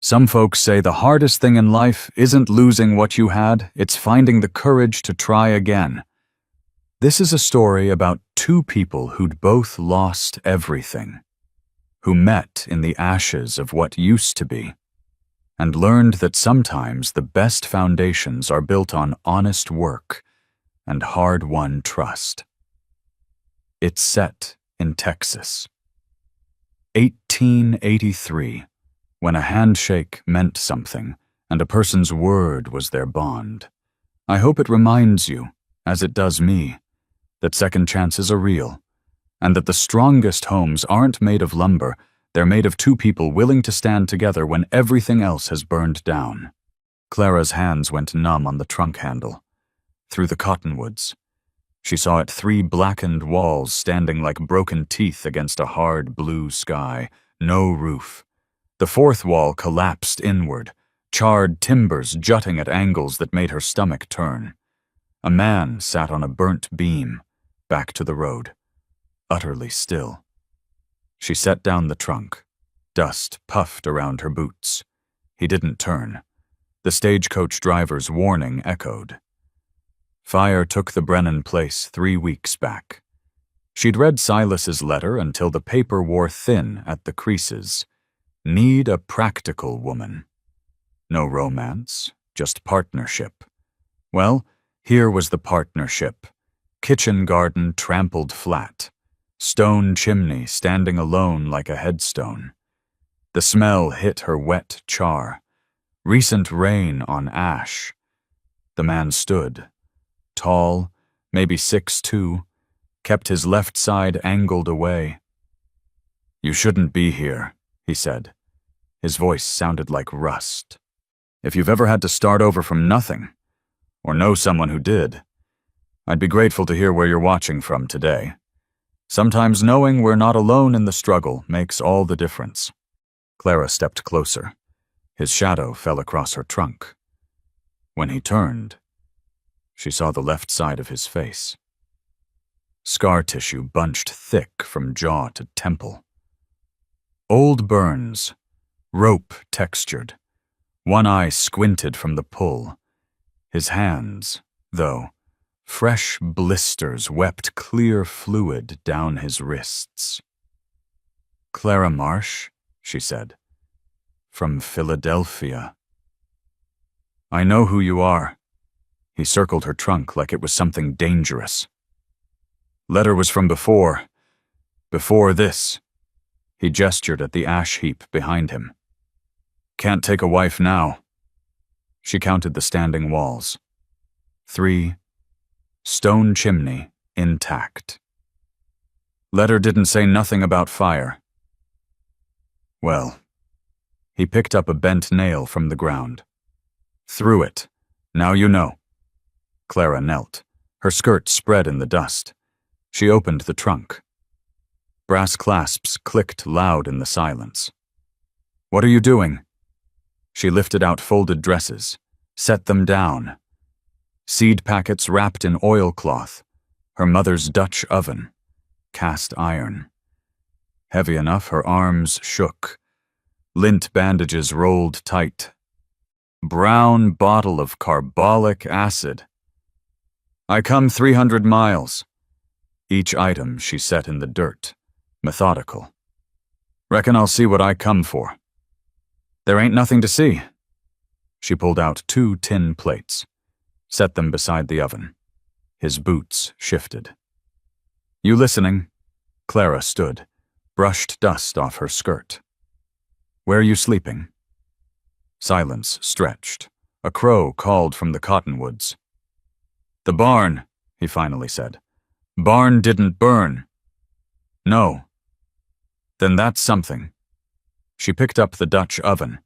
Some folks say the hardest thing in life isn't losing what you had, it's finding the courage to try again. This is a story about two people who'd both lost everything, who met in the ashes of what used to be, and learned that sometimes the best foundations are built on honest work and hard-won trust. It's set in Texas. 1883, when a handshake meant something and a person's word was their bond. I hope it reminds you, as it does me, that second chances are real, and that the strongest homes aren't made of lumber, they're made of two people willing to stand together when everything else has burned down. Clara's hands went numb on the trunk handle. Through the cottonwoods, she saw it 3 blackened walls standing like broken teeth against a hard blue sky, no roof. The 4th wall collapsed inward, charred timbers jutting at angles that made her stomach turn. A man sat on a burnt beam, back to the road, utterly still. She set down the trunk. Dust puffed around her boots. He didn't turn. The stagecoach driver's warning echoed. Fire took the Brennan place 3 weeks back. She'd read Silas's letter until the paper wore thin at the creases. Need a practical woman. No romance, just partnership. Well, here was the partnership. Kitchen garden trampled flat. Stone chimney standing alone like a headstone. The smell hit her wet char. Recent rain on ash. The man stood. Tall, maybe 6'2", kept his left side angled away. "You shouldn't be here," he said. His voice sounded like rust. "If you've ever had to start over from nothing, or know someone who did, I'd be grateful to hear where you're watching from today. Sometimes knowing we're not alone in the struggle makes all the difference." Clara stepped closer. His shadow fell across her trunk. When he turned, she saw the left side of his face. Scar tissue bunched thick from jaw to temple. Old burns, rope textured. One eye squinted from the pull. His hands, though, fresh blisters wept clear fluid down his wrists. "Clara Marsh," she said, "from Philadelphia." "I know who you are." He circled her trunk like it was something dangerous. "Letter was from before this." He gestured at the ash heap behind him. "Can't take a wife now." She counted the standing walls. 3. Stone chimney, intact. Letter didn't say nothing about fire. Well, he picked up a bent nail from the ground. "Threw it. Now you know." Clara knelt. Her skirt spread in the dust. She opened the trunk. Brass clasps clicked loud in the silence. "What are you doing?" She lifted out folded dresses, set them down. Seed packets wrapped in oilcloth, her mother's Dutch oven, cast iron. Heavy enough her arms shook. Lint bandages rolled tight. Brown bottle of carbolic acid. "I come 300 miles. Each item she set in the dirt, methodical. "Reckon I'll see what I come for." "There ain't nothing to see." She pulled out 2 tin plates, set them beside the oven. His boots shifted. "You listening?" Clara stood, brushed dust off her skirt. "Where are you sleeping?" Silence stretched. A crow called from the cottonwoods. "The barn," he finally said. "Barn didn't burn." "No." "Then that's something." She picked up the Dutch oven,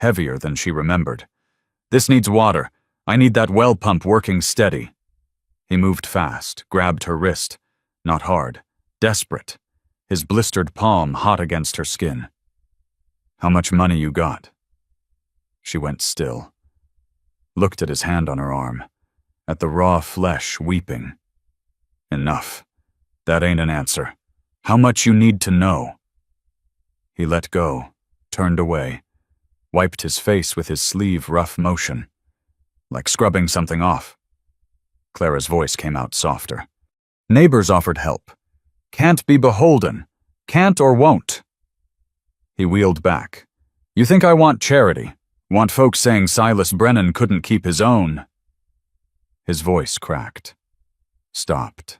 heavier than she remembered. "This needs water. I need that well pump working steady." He moved fast, grabbed her wrist, not hard, desperate, his blistered palm hot against her skin. "How much money you got?" She went still, looked at his hand on her arm, at the raw flesh weeping. "Enough. That ain't an answer. How much you need to know?" He let go, turned away. wiped his face with his sleeve rough motion, like scrubbing something off. Clara's voice came out softer. Neighbors offered help. Can't be beholden. Can't or won't. He wheeled back. You think I want charity? Want folks saying Silas Brennan couldn't keep his own? His voice cracked. Stopped.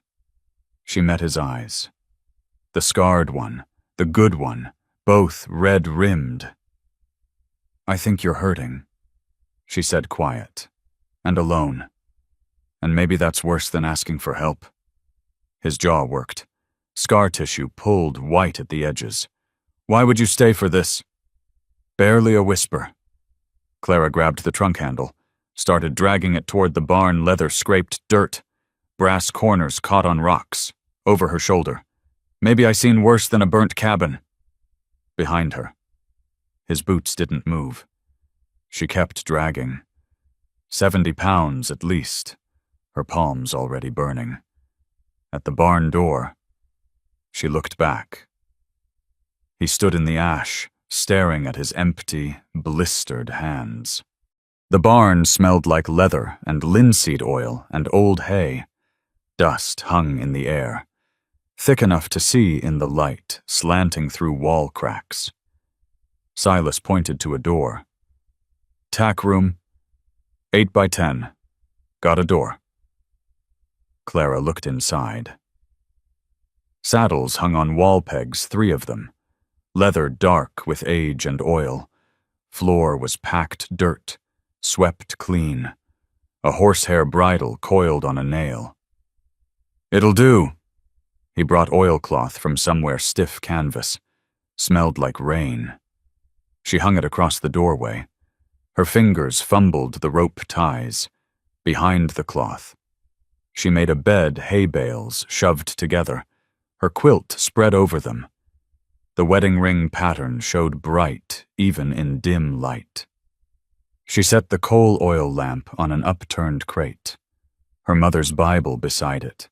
She met his eyes. The scarred one, the good one, both red-rimmed. I think you're hurting, she said quiet, and alone. And maybe that's worse than asking for help. His jaw worked. Scar tissue pulled white at the edges. Why would you stay for this? Barely a whisper. Clara grabbed the trunk handle, started dragging it toward the barn leather-scraped dirt. Brass corners caught on rocks, over her shoulder. Maybe I seen worse than a burnt cabin. Behind her. His boots didn't move. She kept dragging. 70 pounds at least, her palms already burning. At the barn door, she looked back. He stood in the ash, staring at his empty, blistered hands. The barn smelled like leather and linseed oil and old hay. Dust hung in the air, thick enough to see in the light slanting through wall cracks. Silas pointed to a door. Tack room, 8 by 10. Got a door. Clara looked inside. Saddles hung on wall pegs, 3 of them. Leather dark with age and oil. Floor was packed dirt, swept clean. A horsehair bridle coiled on a nail. It'll do. He brought oilcloth from somewhere stiff canvas. Smelled like rain. She hung it across the doorway. Her fingers fumbled the rope ties. Behind the cloth. She made a bed hay bales shoved together. Her quilt spread over them. The wedding ring pattern showed bright, even in dim light. She set the coal oil lamp on an upturned crate. Her mother's Bible beside it.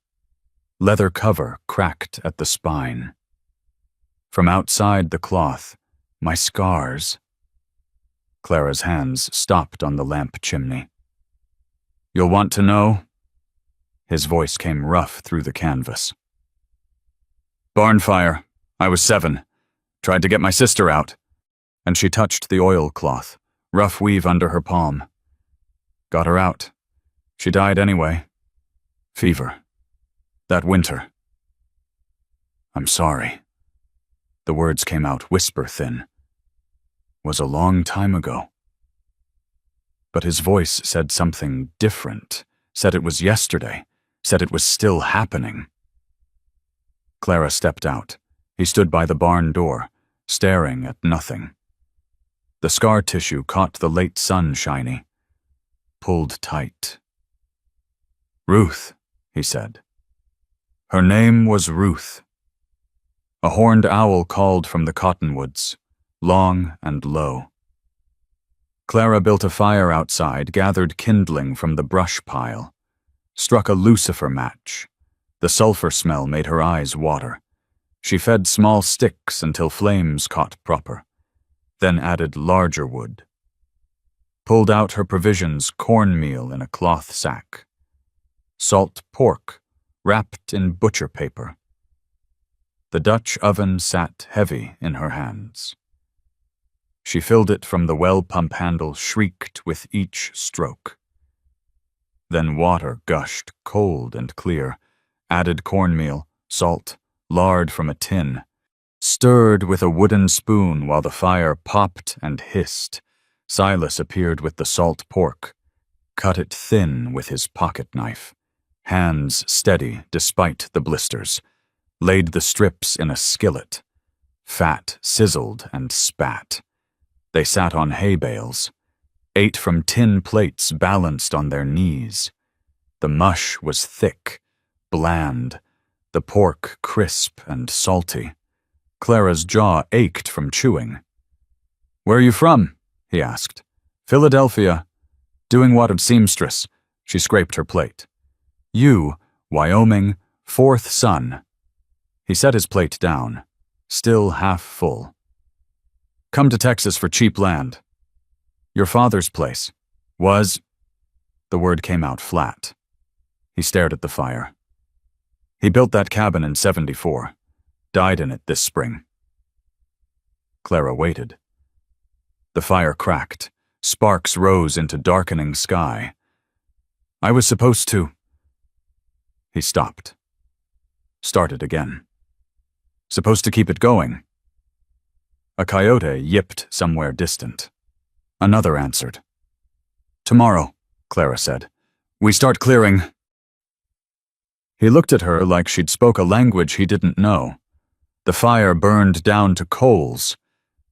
Leather cover cracked at the spine. From outside the cloth, my scars. Clara's hands stopped on the lamp chimney. You'll want to know? His voice came rough through the canvas. Barn fire. I was 7. Tried to get my sister out. And she touched the oilcloth, rough weave under her palm. Got her out. She died anyway. Fever. That winter. I'm sorry. The words came out whisper thin. Was a long time ago. But his voice said something different, said it was yesterday, said it was still happening. Clara stepped out. He stood by the barn door, staring at nothing. The scar tissue caught the late sun shiny. Pulled tight. Ruth, he said. Her name was Ruth. A horned owl called from the cottonwoods, long and low. Clara built a fire outside, gathered kindling from the brush pile, struck a lucifer match. The sulfur smell made her eyes water. She fed small sticks until flames caught proper, then added larger wood. Pulled out her provisions, cornmeal in a cloth sack. Salt pork, wrapped in butcher paper. The Dutch oven sat heavy in her hands. She filled it from the well pump handle, shrieked with each stroke. Then water gushed cold and clear, added cornmeal, salt, lard from a tin, stirred with a wooden spoon while the fire popped and hissed. Silas appeared with the salt pork, cut it thin with his pocket knife, hands steady despite the blisters, laid the strips in a skillet. Fat sizzled and spat. They sat on hay bales, ate from tin plates balanced on their knees. The mush was thick, bland, the pork crisp and salty. Clara's jaw ached from chewing. Where are you from? He asked. Philadelphia. Doing what of seamstress? She scraped her plate. You, Wyoming, 4th son. He set his plate down, still half full. Come to Texas for cheap land. Your father's place was... The word came out flat. He stared at the fire. He built that cabin in '74. Died in it this spring. Clara waited. The fire cracked. Sparks rose into darkening sky. I was supposed to... He stopped. Started again. Supposed to keep it going. A coyote yipped somewhere distant. Another answered. Tomorrow, Clara said. We start clearing. He looked at her like she'd spoke a language he didn't know. The fire burned down to coals.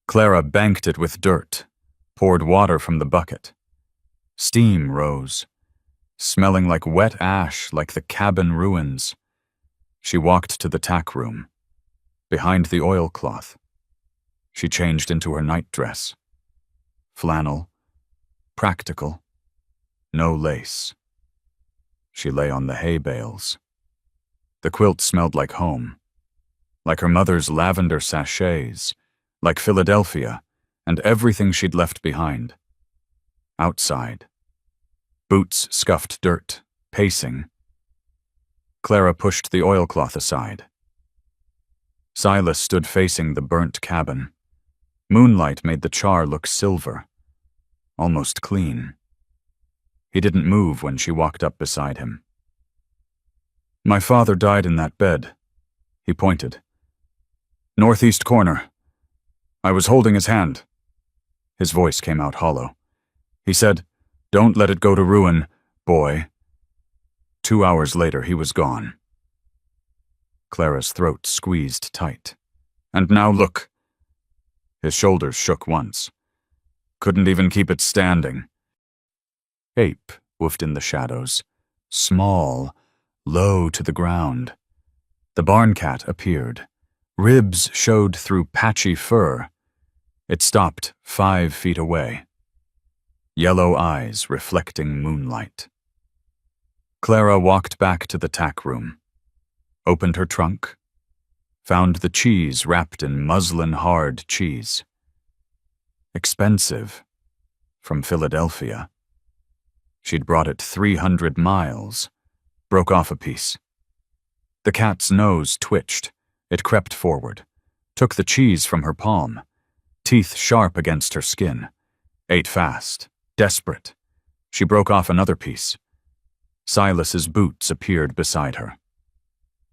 Clara banked it with dirt, poured water from the bucket. Steam rose, smelling like wet ash, like the cabin ruins. She walked to the tack room, behind the oilcloth. She changed into her nightdress. Flannel, practical, no lace. She lay on the hay bales. The quilt smelled like home, like her mother's lavender sachets, like Philadelphia and everything she'd left behind. Outside. Boots scuffed dirt, pacing. Clara pushed the oilcloth aside. Silas stood facing the burnt cabin. Moonlight made the char look silver, almost clean. He didn't move when she walked up beside him. My father died in that bed, he pointed. Northeast corner. I was holding his hand. His voice came out hollow. He said, Don't let it go to ruin, boy. 2 hours later, he was gone. Clara's throat squeezed tight. And now look. His shoulders shook once. Couldn't even keep it standing. Ape woofed in the shadows. Small, low to the ground. The barn cat appeared. Ribs showed through patchy fur. It stopped 5 feet away. Yellow eyes reflecting moonlight. Clara walked back to the tack room, opened her trunk, found the cheese wrapped in muslin-hard cheese. Expensive. From Philadelphia. She'd brought it 300 miles. Broke off a piece. The cat's nose twitched. It crept forward. Took the cheese from her palm. Teeth sharp against her skin. Ate fast. Desperate. She broke off another piece. Silas's boots appeared beside her.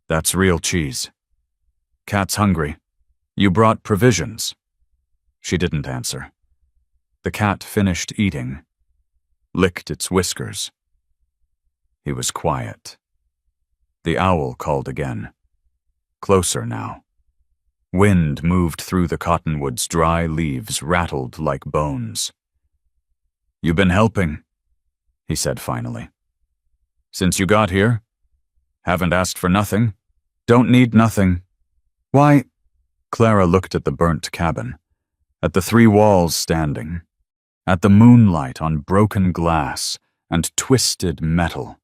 That's real cheese. Cat's hungry. You brought provisions. She didn't answer. The cat finished eating. Licked its whiskers. He was quiet. The owl called again. Closer now. Wind moved through the cottonwood's dry leaves, rattled like bones. You been helping, he said finally. Since you got here? Haven't asked for nothing? Don't need nothing. Why? Clara looked at the burnt cabin, at the 3 walls standing, at the moonlight on broken glass and twisted metal.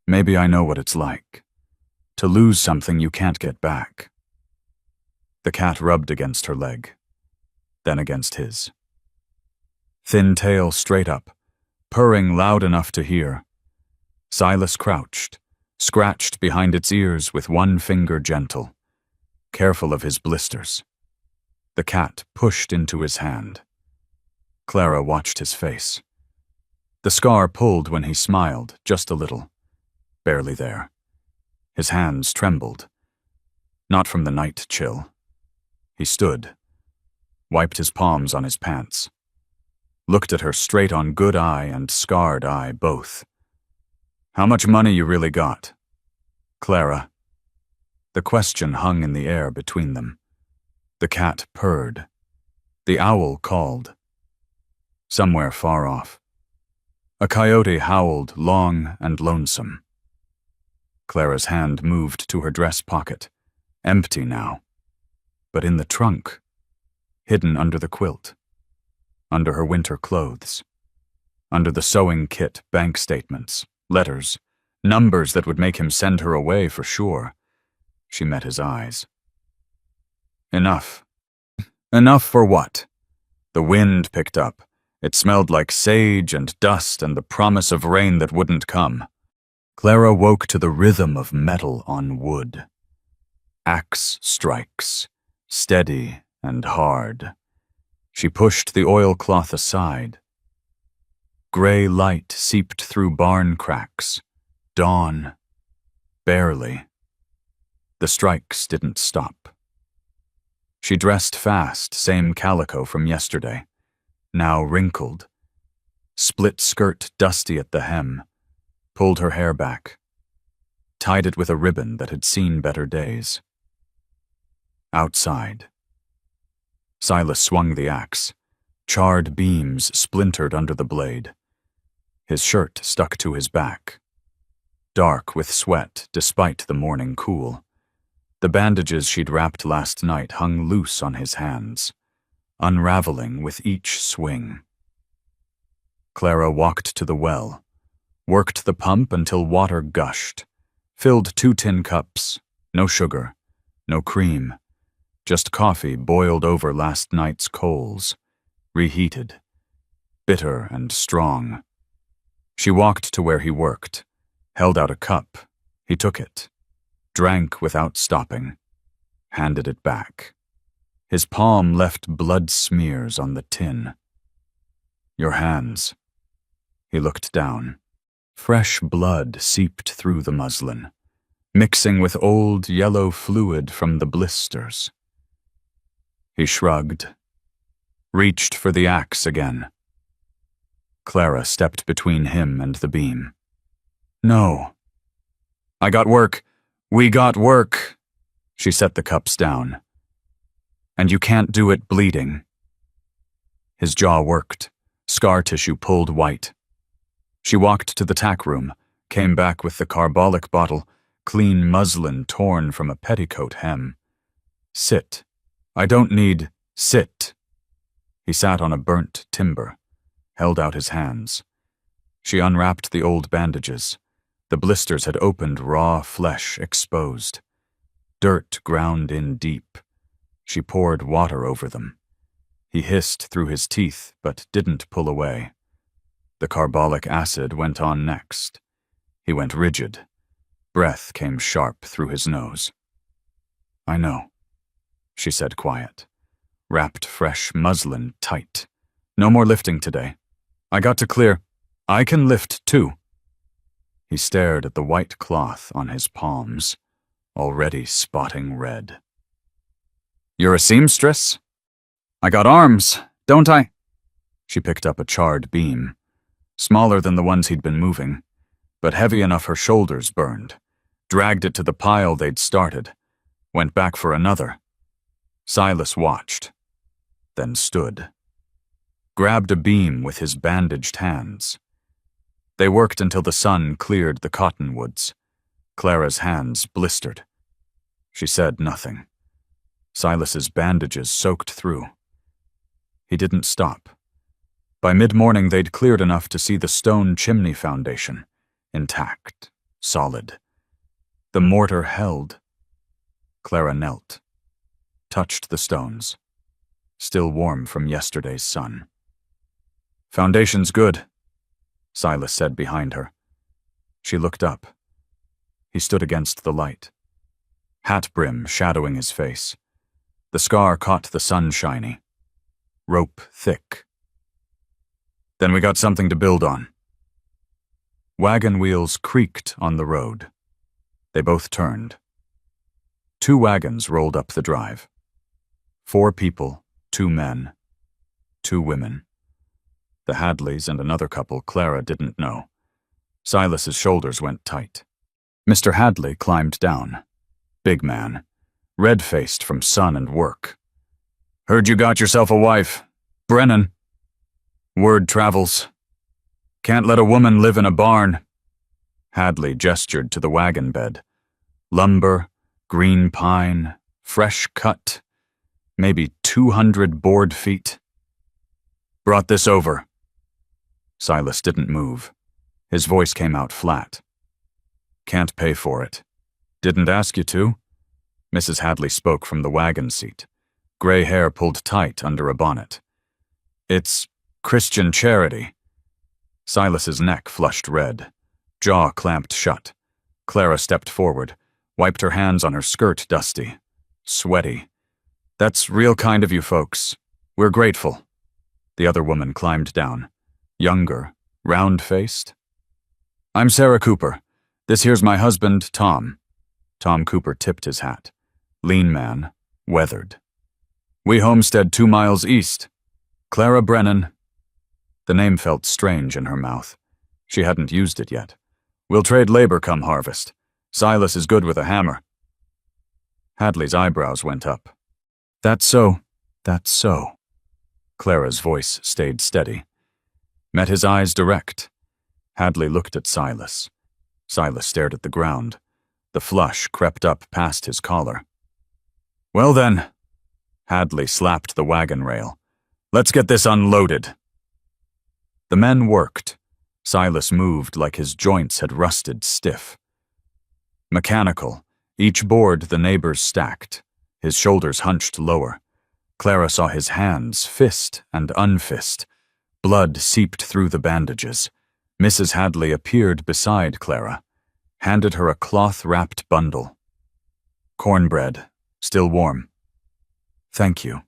Maybe I know what it's like, to lose something you can't get back. The cat rubbed against her leg, then against his. Thin tail straight up, purring loud enough to hear. Silas crouched, scratched behind its ears with one finger gentle, careful of his blisters. The cat pushed into his hand. Clara watched his face. The scar pulled when he smiled, just a little. Barely there. His hands trembled. Not from the night chill. He stood, wiped his palms on his pants, looked at her straight on good eye and scarred eye both. How much money you really got? Clara. The question hung in the air between them. The cat purred. The owl called. Somewhere far off. A coyote howled long and lonesome. Clara's hand moved to her dress pocket, empty now. But in the trunk, hidden under the quilt, under her winter clothes, under the sewing kit, bank statements, letters, numbers that would make him send her away for sure. She met his eyes. Enough. Enough for what? The wind picked up. It smelled like sage and dust and the promise of rain that wouldn't come. Clara woke to the rhythm of metal on wood. Axe strikes, steady and hard. She pushed the oilcloth aside. Gray light seeped through barn cracks. Dawn. Barely. The strikes didn't stop. She dressed fast, same calico from yesterday, now wrinkled. Split skirt dusty at the hem, pulled her hair back, tied it with a ribbon that had seen better days. Outside. Silas swung the axe. Charred beams splintered under the blade. His shirt stuck to his back. Dark with sweat despite the morning cool. The bandages she'd wrapped last night hung loose on his hands, unraveling with each swing. Clara walked to the well, worked the pump until water gushed, filled 2 tin cups, no sugar, no cream, just coffee boiled over last night's coals, reheated, bitter and strong. She walked to where he worked, held out a cup. He took it, drank without stopping, handed it back. His palm left blood smears on the tin. Your hands. He looked down. Fresh blood seeped through the muslin, mixing with old yellow fluid from the blisters. He shrugged, reached for the axe again. Clara stepped between him and the beam. No. I got work. We got work. She set the cups down. And you can't do it bleeding. His jaw worked, scar tissue pulled white. She walked to the tack room, came back with the carbolic bottle, clean muslin torn from a petticoat hem. Sit. I don't need sit. He sat on a burnt timber, held out his hands. She unwrapped the old bandages. The blisters had opened, raw flesh exposed. Dirt ground in deep. She poured water over them. He hissed through his teeth, but didn't pull away. The carbolic acid went on next. He went rigid. Breath came sharp through his nose. I know, she said quiet. Wrapped fresh muslin tight. No more lifting today. I got to clear. I can lift too. He stared at the white cloth on his palms, already spotting red. You're a seamstress? I got arms, don't I? She picked up a charred beam, smaller than the ones he'd been moving, but heavy enough her shoulders burned, dragged it to the pile they'd started, went back for another. Silas watched, then stood. Grabbed a beam with his bandaged hands. They worked until the sun cleared the cottonwoods. Clara's hands blistered. She said nothing. Silas's bandages soaked through. He didn't stop. By mid-morning they'd cleared enough to see the stone chimney foundation, intact, solid. The mortar held. Clara knelt, touched the stones, still warm from yesterday's sun. Foundation's good, Silas said behind her. She looked up. He stood against the light, hat brim shadowing his face. The scar caught the sun shiny. Rope thick. Then we got something to build on. Wagon wheels creaked on the road. They both turned. 2 wagons rolled up the drive. 4 people, 2 men, 2 women. The Hadleys and another couple Clara didn't know. Silas's shoulders went tight. Mr. Hadley climbed down. Big man, red-faced from sun and work. Heard you got yourself a wife. Brennan. Word travels. Can't let a woman live in a barn. Hadley gestured to the wagon bed. Lumber, green pine, fresh cut, maybe 200 board feet. Brought this over. Silas didn't move. His voice came out flat. Can't pay for it. Didn't ask you to. Mrs. Hadley spoke from the wagon seat. Gray hair pulled tight under a bonnet. It's Christian charity. Silas's neck flushed red, jaw clamped shut. Clara stepped forward, wiped her hands on her skirt dusty, sweaty. That's real kind of you folks. We're grateful. The other woman climbed down, younger, round-faced. I'm Sarah Cooper. This here's my husband, Tom. Tom Cooper tipped his hat. Lean man, weathered. We homestead 2 miles east. Clara Brennan. The name felt strange in her mouth. She hadn't used it yet. We'll trade labor come harvest. Silas is good with a hammer. Hadley's eyebrows went up. That's so. That's so. Clara's voice stayed steady. Met his eyes direct. Hadley looked at Silas. Silas stared at the ground. The flush crept up past his collar. Well then, Hadley slapped the wagon rail. Let's get this unloaded. The men worked. Silas moved like his joints had rusted stiff. Mechanical, each board the neighbors stacked, his shoulders hunched lower. Clara saw his hands fist and unfist. Blood seeped through the bandages. Mrs. Hadley appeared beside Clara, handed her a cloth-wrapped bundle. Cornbread, still warm. Thank you.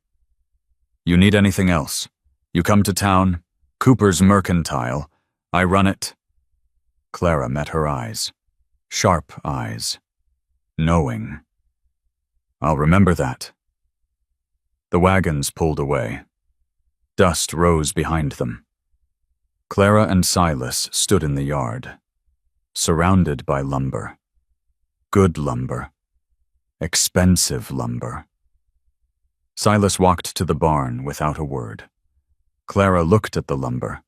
You need anything else? You come to town, Cooper's Mercantile. I run it. Clara met her eyes. Sharp eyes. Knowing. I'll remember that. The wagons pulled away. Dust rose behind them. Clara and Silas stood in the yard, surrounded by lumber. Good lumber. Expensive lumber. Silas walked to the barn without a word. Clara looked at the lumber,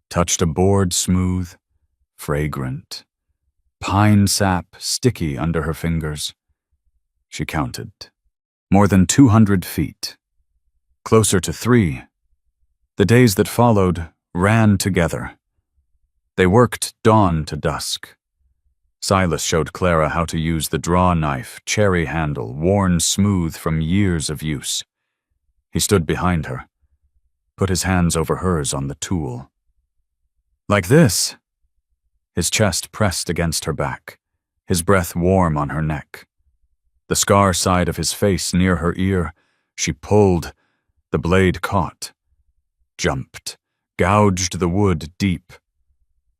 touched a board smooth, fragrant, pine sap sticky under her fingers. She counted. More than 200 feet. Closer to 3. The days that followed ran together. They worked dawn to dusk. Silas showed Clara how to use the draw knife, cherry handle, worn smooth from years of use. He stood behind her, put his hands over hers on the tool. Like this. His chest pressed against her back, his breath warm on her neck. The scar side of his face near her ear, she pulled. The blade caught. Jumped. Gouged the wood deep.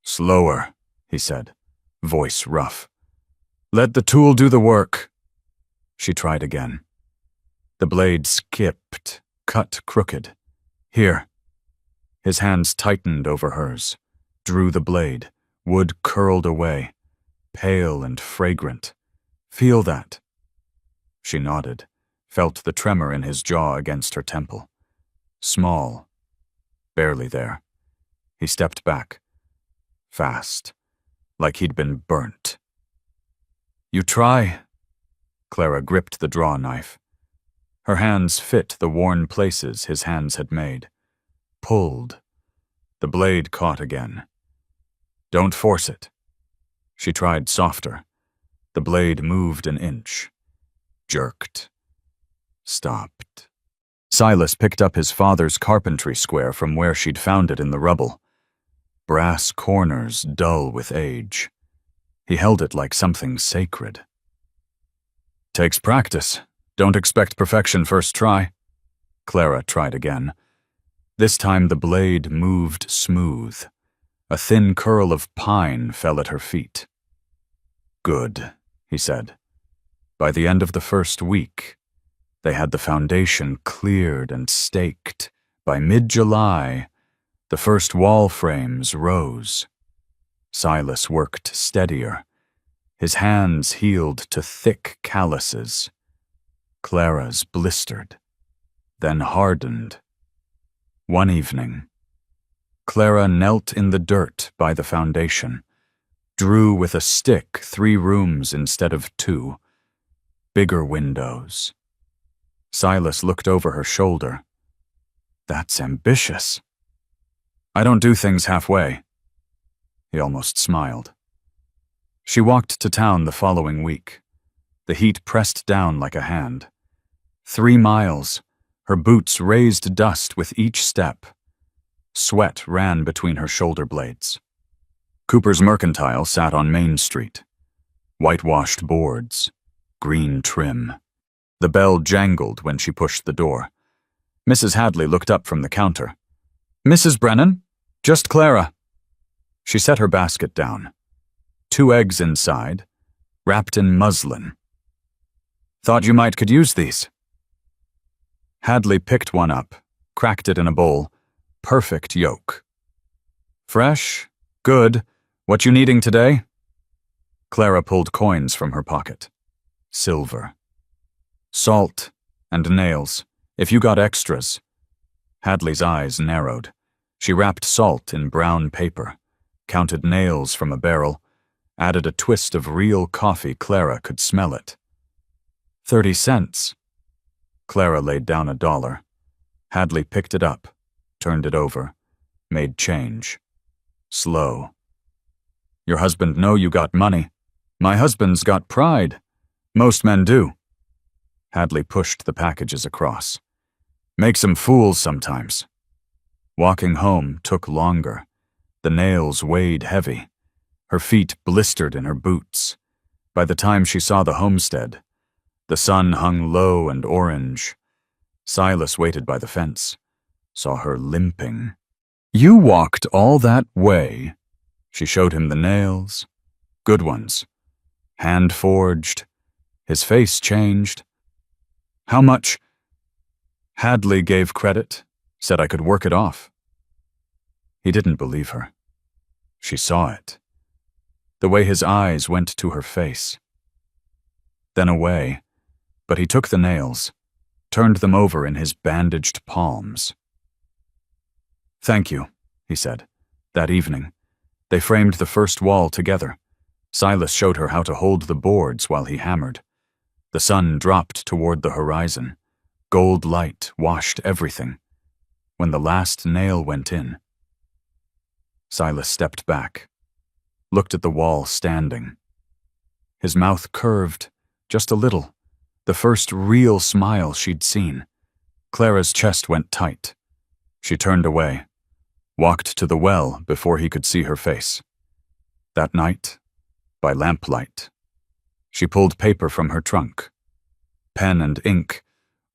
Slower, he said, voice rough. Let the tool do the work. She tried again. The blade skipped, cut crooked. Here. His hands tightened over hers, drew the blade. Wood curled away, pale and fragrant. Feel that. She nodded, felt the tremor in his jaw against her temple. Small, barely there. He stepped back, fast, like he'd been burnt. You try. Clara gripped the draw knife. Her hands fit the worn places his hands had made. Pulled. The blade caught again. Don't force it. She tried softer. The blade moved an inch. Jerked. Stopped. Silas picked up his father's carpentry square from where she'd found it in the rubble. Brass corners dull with age. He held it like something sacred. Takes practice. Don't expect perfection first try. Clara tried again. This time the blade moved smooth. A thin curl of pine fell at her feet. Good, he said. By the end of the first week, they had the foundation cleared and staked. By mid-July, the first wall frames rose. Silas worked steadier. His hands healed to thick calluses. Clara's blistered, then hardened. One evening, Clara knelt in the dirt by the foundation, drew with a stick 3 rooms instead of 2, bigger windows. Silas looked over her shoulder. That's ambitious. I don't do things halfway. He almost smiled. She walked to town the following week. The heat pressed down like a hand. 3 miles, her boots raised dust with each step. Sweat ran between her shoulder blades. Cooper's Mercantile sat on Main Street. Whitewashed boards, green trim. The bell jangled when she pushed the door. Mrs. Hadley looked up from the counter. "Mrs. Brennan? Just Clara." She set her basket down. 2 eggs inside, wrapped in muslin. "Thought you might could use these." Hadley picked one up, cracked it in a bowl. Perfect yolk. "Fresh? Good. What you needing today?" Clara pulled coins from her pocket. Silver. "Salt and nails, if you got extras." Hadley's eyes narrowed. She wrapped salt in brown paper, counted nails from a barrel, added a twist of real coffee. Clara could smell it. 30 cents. Clara laid down $1. Hadley picked it up, turned it over, made change. Slow. "Your husband know you got money. My husband's got pride. Most men do." Hadley pushed the packages across. "Makes 'em fools sometimes." Walking home took longer. The nails weighed heavy. Her feet blistered in her boots. By the time she saw the homestead, the sun hung low and orange. Silas waited by the fence, saw her limping. "You walked all that way?" She showed him the nails. Good ones. Hand-forged. His face changed. "How much?" Hadley gave credit, said I could work it off. He didn't believe her. She saw it. The way his eyes went to her face. Then away, but he took the nails, turned them over in his bandaged palms. "Thank you," he said. That evening, they framed the first wall together. Silas showed her how to hold the boards while he hammered. The sun dropped toward the horizon. Gold light washed everything. When the last nail went in, Silas stepped back, looked at the wall standing. His mouth curved, just a little, the first real smile she'd seen. Clara's chest went tight. She turned away, walked to the well before he could see her face. That night, by lamplight, she pulled paper from her trunk. Pen and ink,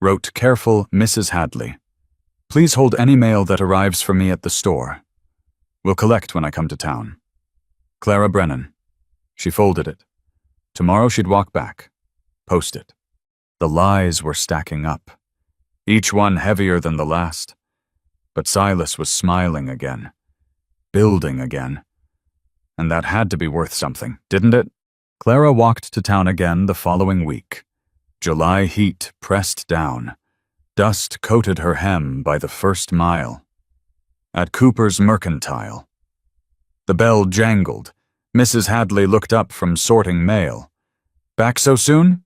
wrote careful Mrs. Hadley. "Please hold any mail that arrives for me at the store. We'll collect when I come to town. Clara Brennan." She folded it. Tomorrow she'd walk back. Post it. The lies were stacking up, each one heavier than the last. But Silas was smiling again, building again. And that had to be worth something, didn't it? Clara walked to town again the following week. July heat pressed down. Dust coated her hem by the first mile. At Cooper's Mercantile. The bell jangled. Mrs. Hadley looked up from sorting mail. "Back so soon?"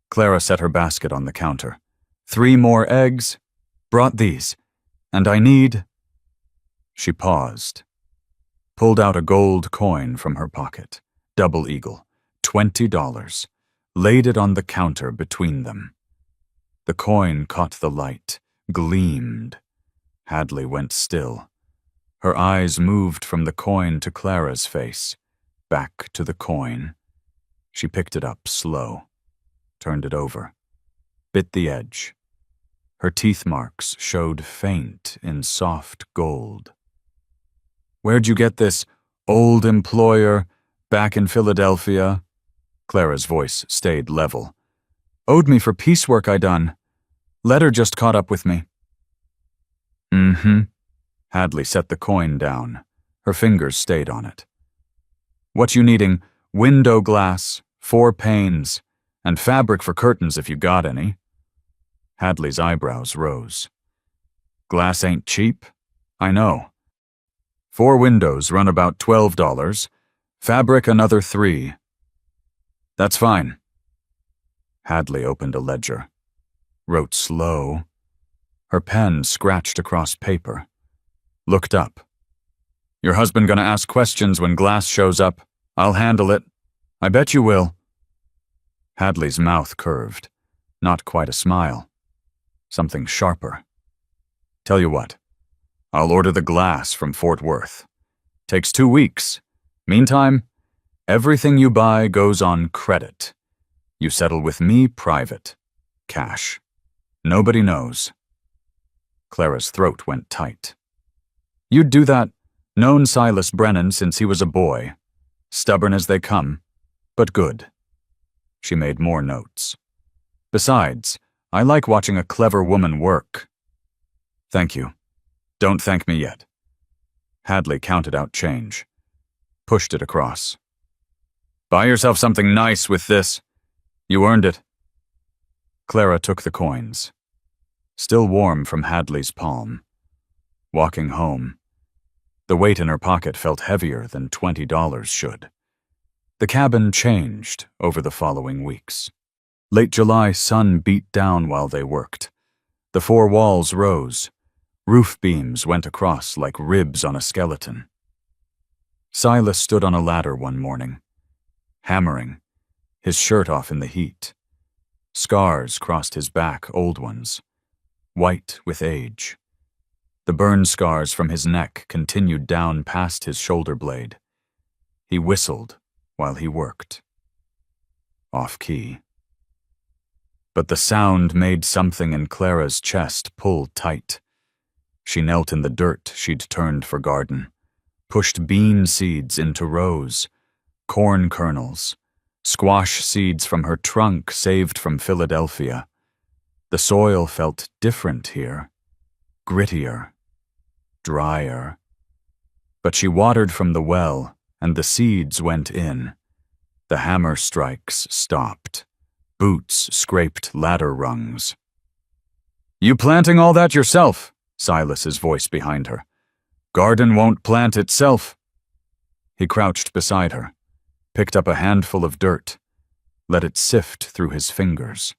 Clara set her basket on the counter. 3 more eggs. Brought these. And I need... She paused. Pulled out a gold coin from her pocket. Double eagle. $20. Laid it on the counter between them. The coin caught the light, gleamed. Hadley went still. Her eyes moved from the coin to Clara's face, back to the coin. She picked it up slow, turned it over, bit the edge. Her teeth marks showed faint in soft gold. "Where'd you get this, old employer, back in Philadelphia?" Clara's voice stayed level. "Owed me for piecework I done. Letter just caught up with me." "Mm-hmm." Hadley set the coin down. Her fingers stayed on it. "What you needing? Window glass, 4 panes, and fabric for curtains if you got any." Hadley's eyebrows rose. "Glass ain't cheap? I know. 4 windows run about $12. Fabric another 3. That's fine." Hadley opened a ledger. Wrote slow. Her pen scratched across paper. Looked up. "Your husband gonna ask questions when glass shows up. I'll handle it. I bet you will." Hadley's mouth curved. Not quite a smile. Something sharper. "Tell you what. I'll order the glass from Fort Worth. Takes 2 weeks. Meantime, everything you buy goes on credit. You settle with me private. Cash. Nobody knows. Clara's throat went tight. You'd do that. Known Silas Brennan since he was a boy. Stubborn as they come, but good. She made more notes. Besides, I like watching a clever woman work. Thank you. Don't thank me yet. Hadley counted out change. Pushed it across. Buy yourself something nice with this. You earned it. Clara took the coins. Still warm from Hadley's palm. Walking home. The weight in her pocket felt heavier than $20 should. The cabin changed over the following weeks. Late July sun beat down while they worked. The 4 walls rose. Roof beams went across like ribs on a skeleton. Silas stood on a ladder one morning, hammering, his shirt off in the heat. Scars crossed his back, old ones, white with age. The burn scars from his neck continued down past his shoulder blade. He whistled while he worked. Off-key. But the sound made something in Clara's chest pull tight. She knelt in the dirt she'd turned for garden, pushed bean seeds into rows, corn kernels, squash seeds from her trunk saved from Philadelphia. The soil felt different here, grittier, drier. But she watered from the well, and the seeds went in. The hammer strikes stopped. Boots scraped ladder rungs. You planting all that yourself? Silas's voice behind her. Garden won't plant itself. He crouched beside her, picked up a handful of dirt, let it sift through his fingers.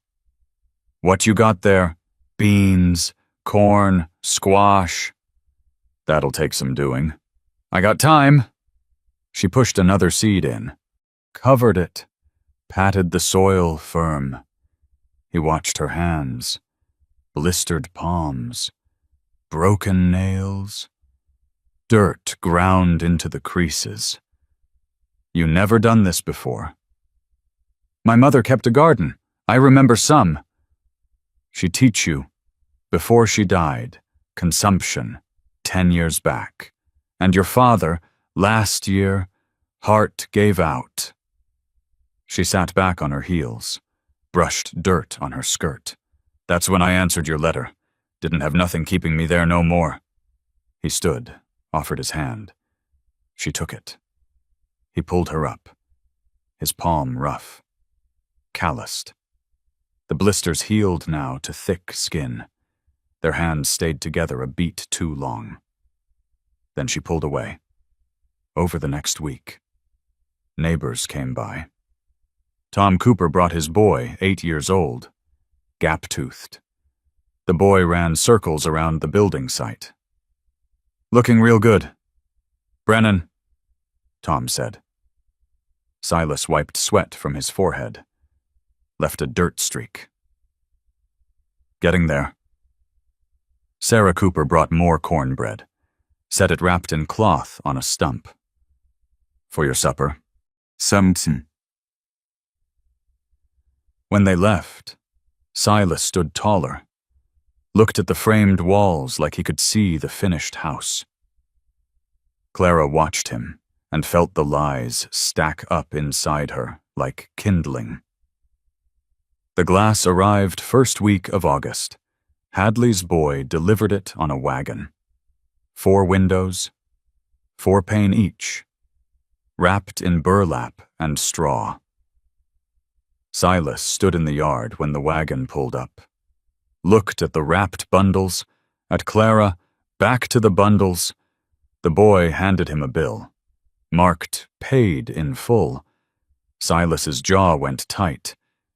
What you got there? Beans, corn, squash. That'll take some doing. I got time. She pushed another seed in, covered it, patted the soil firm. He watched her hands, blistered palms, broken nails. Dirt ground into the creases. You never done this before. My mother kept a garden. I remember some. She'd teach you. Before she died, consumption, 10 years back. And your father, last year, heart gave out. She sat back on her heels, brushed dirt on her skirt. That's when I answered your letter. Didn't have nothing keeping me there no more. He stood, offered his hand. She took it. He pulled her up, his palm rough, calloused. The blisters healed now to thick skin. Their hands stayed together a beat too long. Then she pulled away. Over the next week, neighbors came by. Tom Cooper brought his boy, 8 years old, gap-toothed. The boy ran circles around the building site. Looking real good. Brennan, Tom said. Silas wiped sweat from his forehead, left a dirt streak. Getting there. Sarah Cooper brought more cornbread, set it wrapped in cloth on a stump. For your supper. Something. When they left, Silas stood taller, looked at the framed walls like he could see the finished house. Clara watched him and felt the lies stack up inside her like kindling. The glass arrived first week of August. Hadley's boy delivered it on a wagon. 4 windows, 4 pane each, wrapped in burlap and straw. Silas stood in the yard when the wagon pulled up, looked at the wrapped bundles, at Clara, back to the bundles. The boy handed him a bill, marked paid in full. Silas's jaw went tight.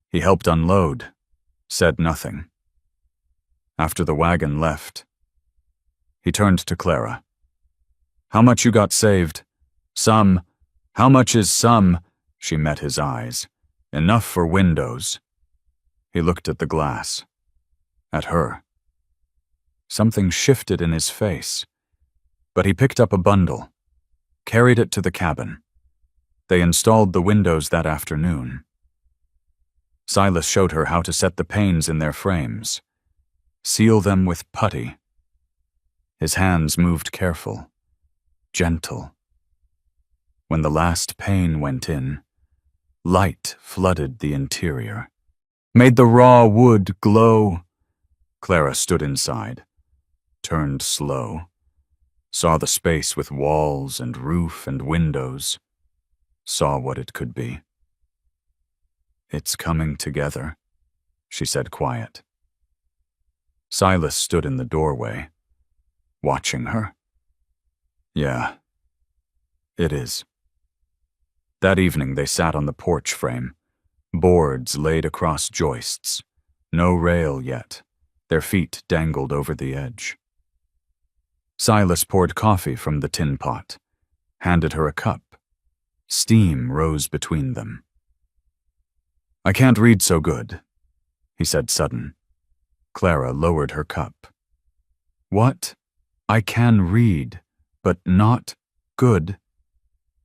He helped unload, said nothing. After the wagon left, he turned to Clara. How much you got saved? Some. How much is some? She met his eyes. Enough for windows. He looked at the glass. At her. Something shifted in his face. But he picked up a bundle, carried it to the cabin. They installed the windows that afternoon. Silas showed her how to set the panes in their frames, seal them with putty. His hands moved careful, gentle. When the last pane went in, light flooded the interior, made the raw wood glow. Clara stood inside, turned slow, saw the space with walls and roof and windows, saw what it could be. "It's coming together," she said quiet. Silas stood in the doorway, watching her. "Yeah, it is." That evening they sat on the porch frame, boards laid across joists, no rail yet, their feet dangled over the edge. Silas poured coffee from the tin pot, handed her a cup. Steam rose between them. "I can't read so good," he said sudden. Clara lowered her cup. "What? I can read, but not good.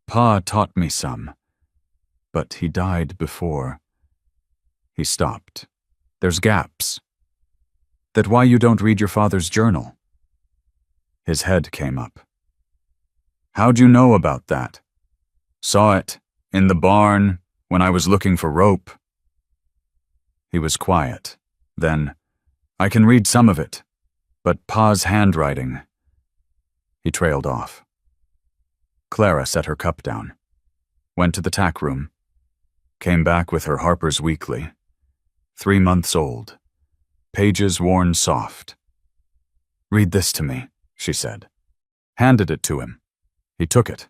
Pa taught me some, but he died before." He stopped. "There's gaps. That why you don't read your father's journal?" His head came up. "How'd you know about that?" "Saw it, in the barn, when I was looking for rope." He was quiet. Then, "I can read some of it, but Pa's handwriting." He trailed off. Clara set her cup down, went to the tack room, came back with her Harper's Weekly, 3 months old, pages worn soft. "Read this to me," she said. Handed it to him. He took it,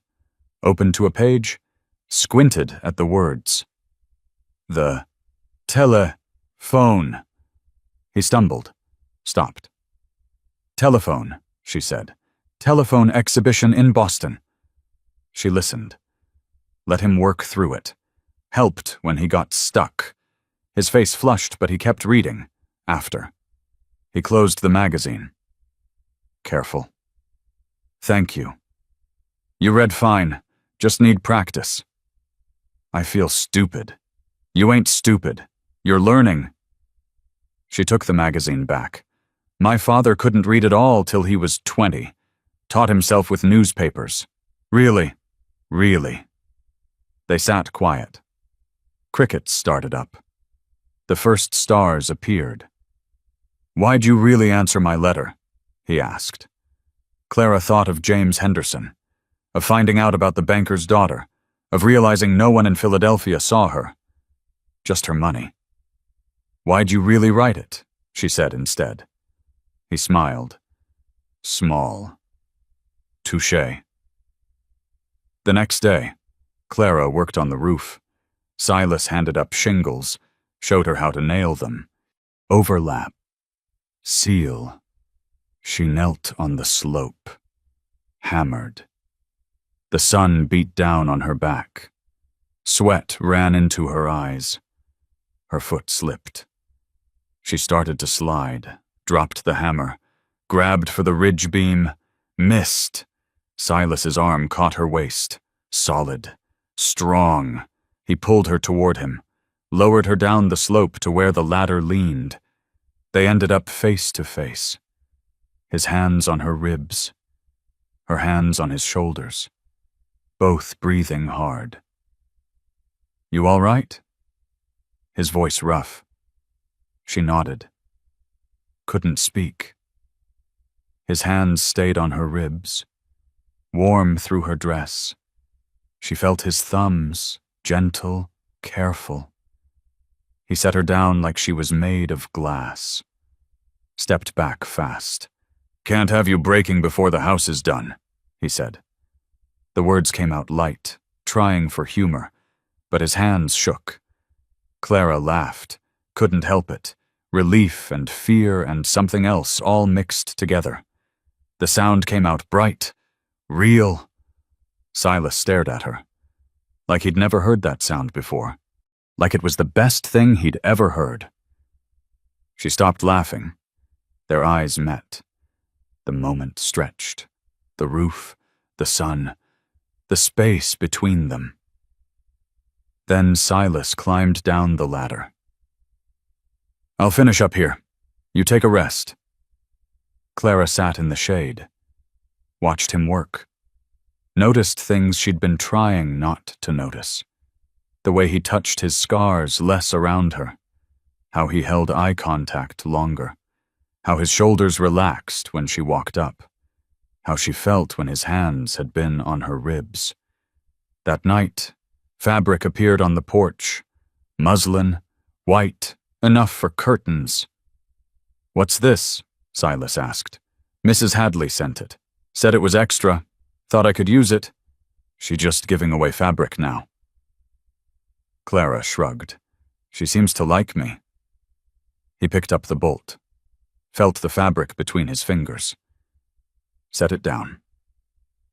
opened to a page, squinted at the words. "The telephone." He stumbled, stopped. "Telephone," she said. "Telephone exhibition in Boston." She listened, let him work through it, helped when he got stuck. His face flushed, but he kept reading, after. He closed the magazine. "Careful." "Thank you. You read fine, just need practice." "I feel stupid." "You ain't stupid. You're learning." She took the magazine back. "My father couldn't read at all till he was 20. Taught himself with newspapers. Really, really." They sat quiet. Crickets started up. The first stars appeared. "Why'd you really answer my letter?" he asked. Clara thought of James Henderson, of finding out about the banker's daughter, of realizing no one in Philadelphia saw her. Just her money. "Why'd you really write it?" she said instead. He smiled. "Small. Touché." The next day, Clara worked on the roof. Silas handed up shingles, showed her how to nail them. Overlap. Seal. She knelt on the slope. Hammered. The sun beat down on her back. Sweat ran into her eyes. Her foot slipped. She started to slide, dropped the hammer, grabbed for the ridge beam, missed. Silas's arm caught her waist. Solid. Strong. He pulled her toward him, lowered her down the slope to where the ladder leaned. They ended up face to face. His hands on her ribs, her hands on his shoulders, both breathing hard. "You all right?" His voice rough. She nodded. Couldn't speak. His hands stayed on her ribs, warm through her dress. She felt his thumbs, gentle, careful. He set her down like she was made of glass. Stepped back fast. "Can't have you breaking before the house is done," he said. The words came out light, trying for humor, but his hands shook. Clara laughed, couldn't help it. Relief and fear and something else all mixed together. The sound came out bright, real. Silas stared at her, like he'd never heard that sound before, like it was the best thing he'd ever heard. She stopped laughing. Their eyes met. The moment stretched. the roof, the sun, the space between them. Then Silas climbed down the ladder. "I'll finish up here. You take a rest." Clara sat in the shade, watched him work, noticed things she'd been trying not to notice. The way he touched his scars less around her, how he held eye contact longer, how his shoulders relaxed when she walked up, how she felt when his hands had been on her ribs. That night, fabric appeared on the porch, muslin, white, enough for curtains. "What's this?" Silas asked. "Mrs. Hadley sent it. Said it was extra. Thought I could use it. She just giving away fabric now." Clara shrugged. "She seems to like me." He picked up the bolt, felt the fabric between his fingers. Set it down.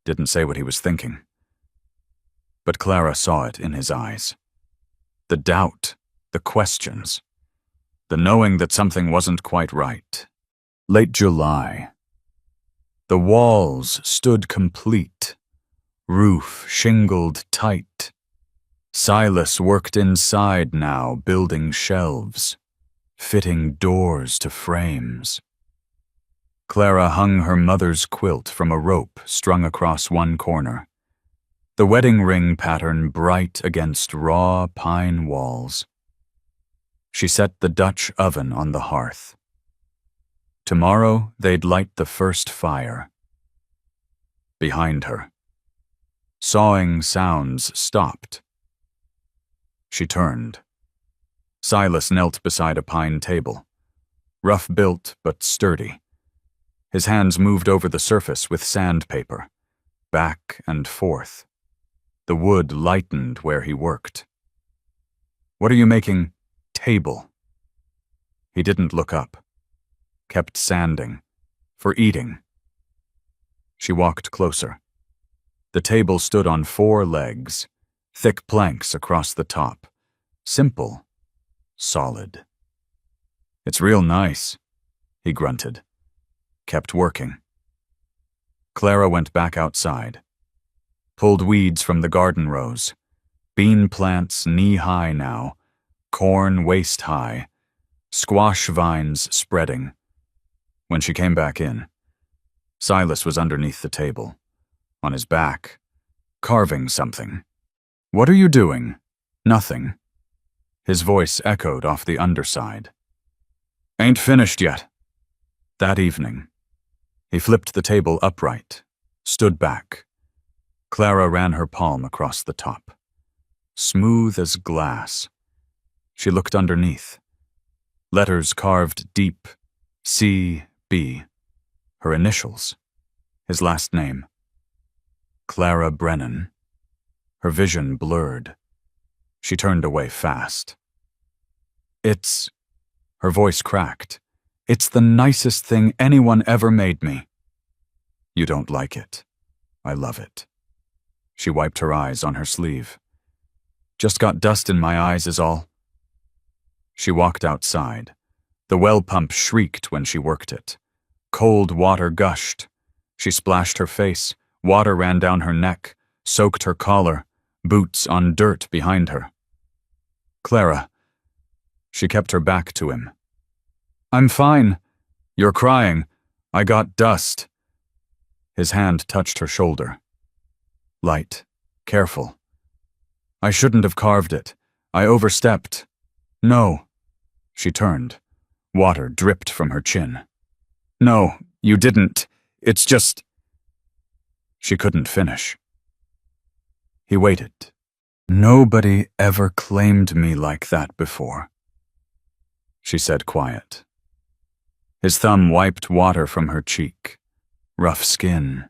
Didn't say what he was thinking. But Clara saw it in his eyes. The doubt, the questions, the knowing that something wasn't quite right. Late July. The walls stood complete, roof shingled tight. Silas worked inside now, building shelves, fitting doors to frames. Clara hung her mother's quilt from a rope strung across one corner, the wedding ring pattern bright against raw pine walls. She set the Dutch oven on the hearth. Tomorrow they'd light the first fire. Behind her, sawing sounds stopped. She turned. Silas knelt beside a pine table, rough-built but sturdy. His hands moved over the surface with sandpaper, back and forth. The wood lightened where he worked. "What are you making?" "Table." He didn't look up, kept sanding, for eating. She walked closer. The table stood on 4 legs, thick planks across the top, simple, solid. "It's real nice," he grunted. Kept working. Clara went back outside, pulled weeds from the garden rows, bean plants knee-high now, corn waist-high, squash vines spreading. When she came back in, Silas was underneath the table, on his back, carving something. "What are you doing?" "Nothing." His voice echoed off the underside. "Ain't finished yet." That evening, he flipped the table upright, stood back. Clara ran her palm across the top. Smooth as glass. She looked underneath. Letters carved deep, C.B., her initials, his last name. Clara Brennan. Her vision blurred. She turned away fast. "It's," her voice cracked, "it's the nicest thing anyone ever made me." "You don't like it. I love it." She wiped her eyes on her sleeve. "Just got dust in my eyes is all." She walked outside. The well pump shrieked when she worked it. Cold water gushed. She splashed her face. Water ran down her neck, soaked her collar, boots on dirt behind her. "Clara." She kept her back to him. "I'm fine." "You're crying. I got dust." His hand touched her shoulder. Light, careful. "I shouldn't have carved it. I overstepped." "No." She turned. Water dripped from her chin. "No, you didn't. It's just—" She couldn't finish. He waited. "Nobody ever claimed me like that before," she said quiet. His thumb wiped water from her cheek. Rough skin,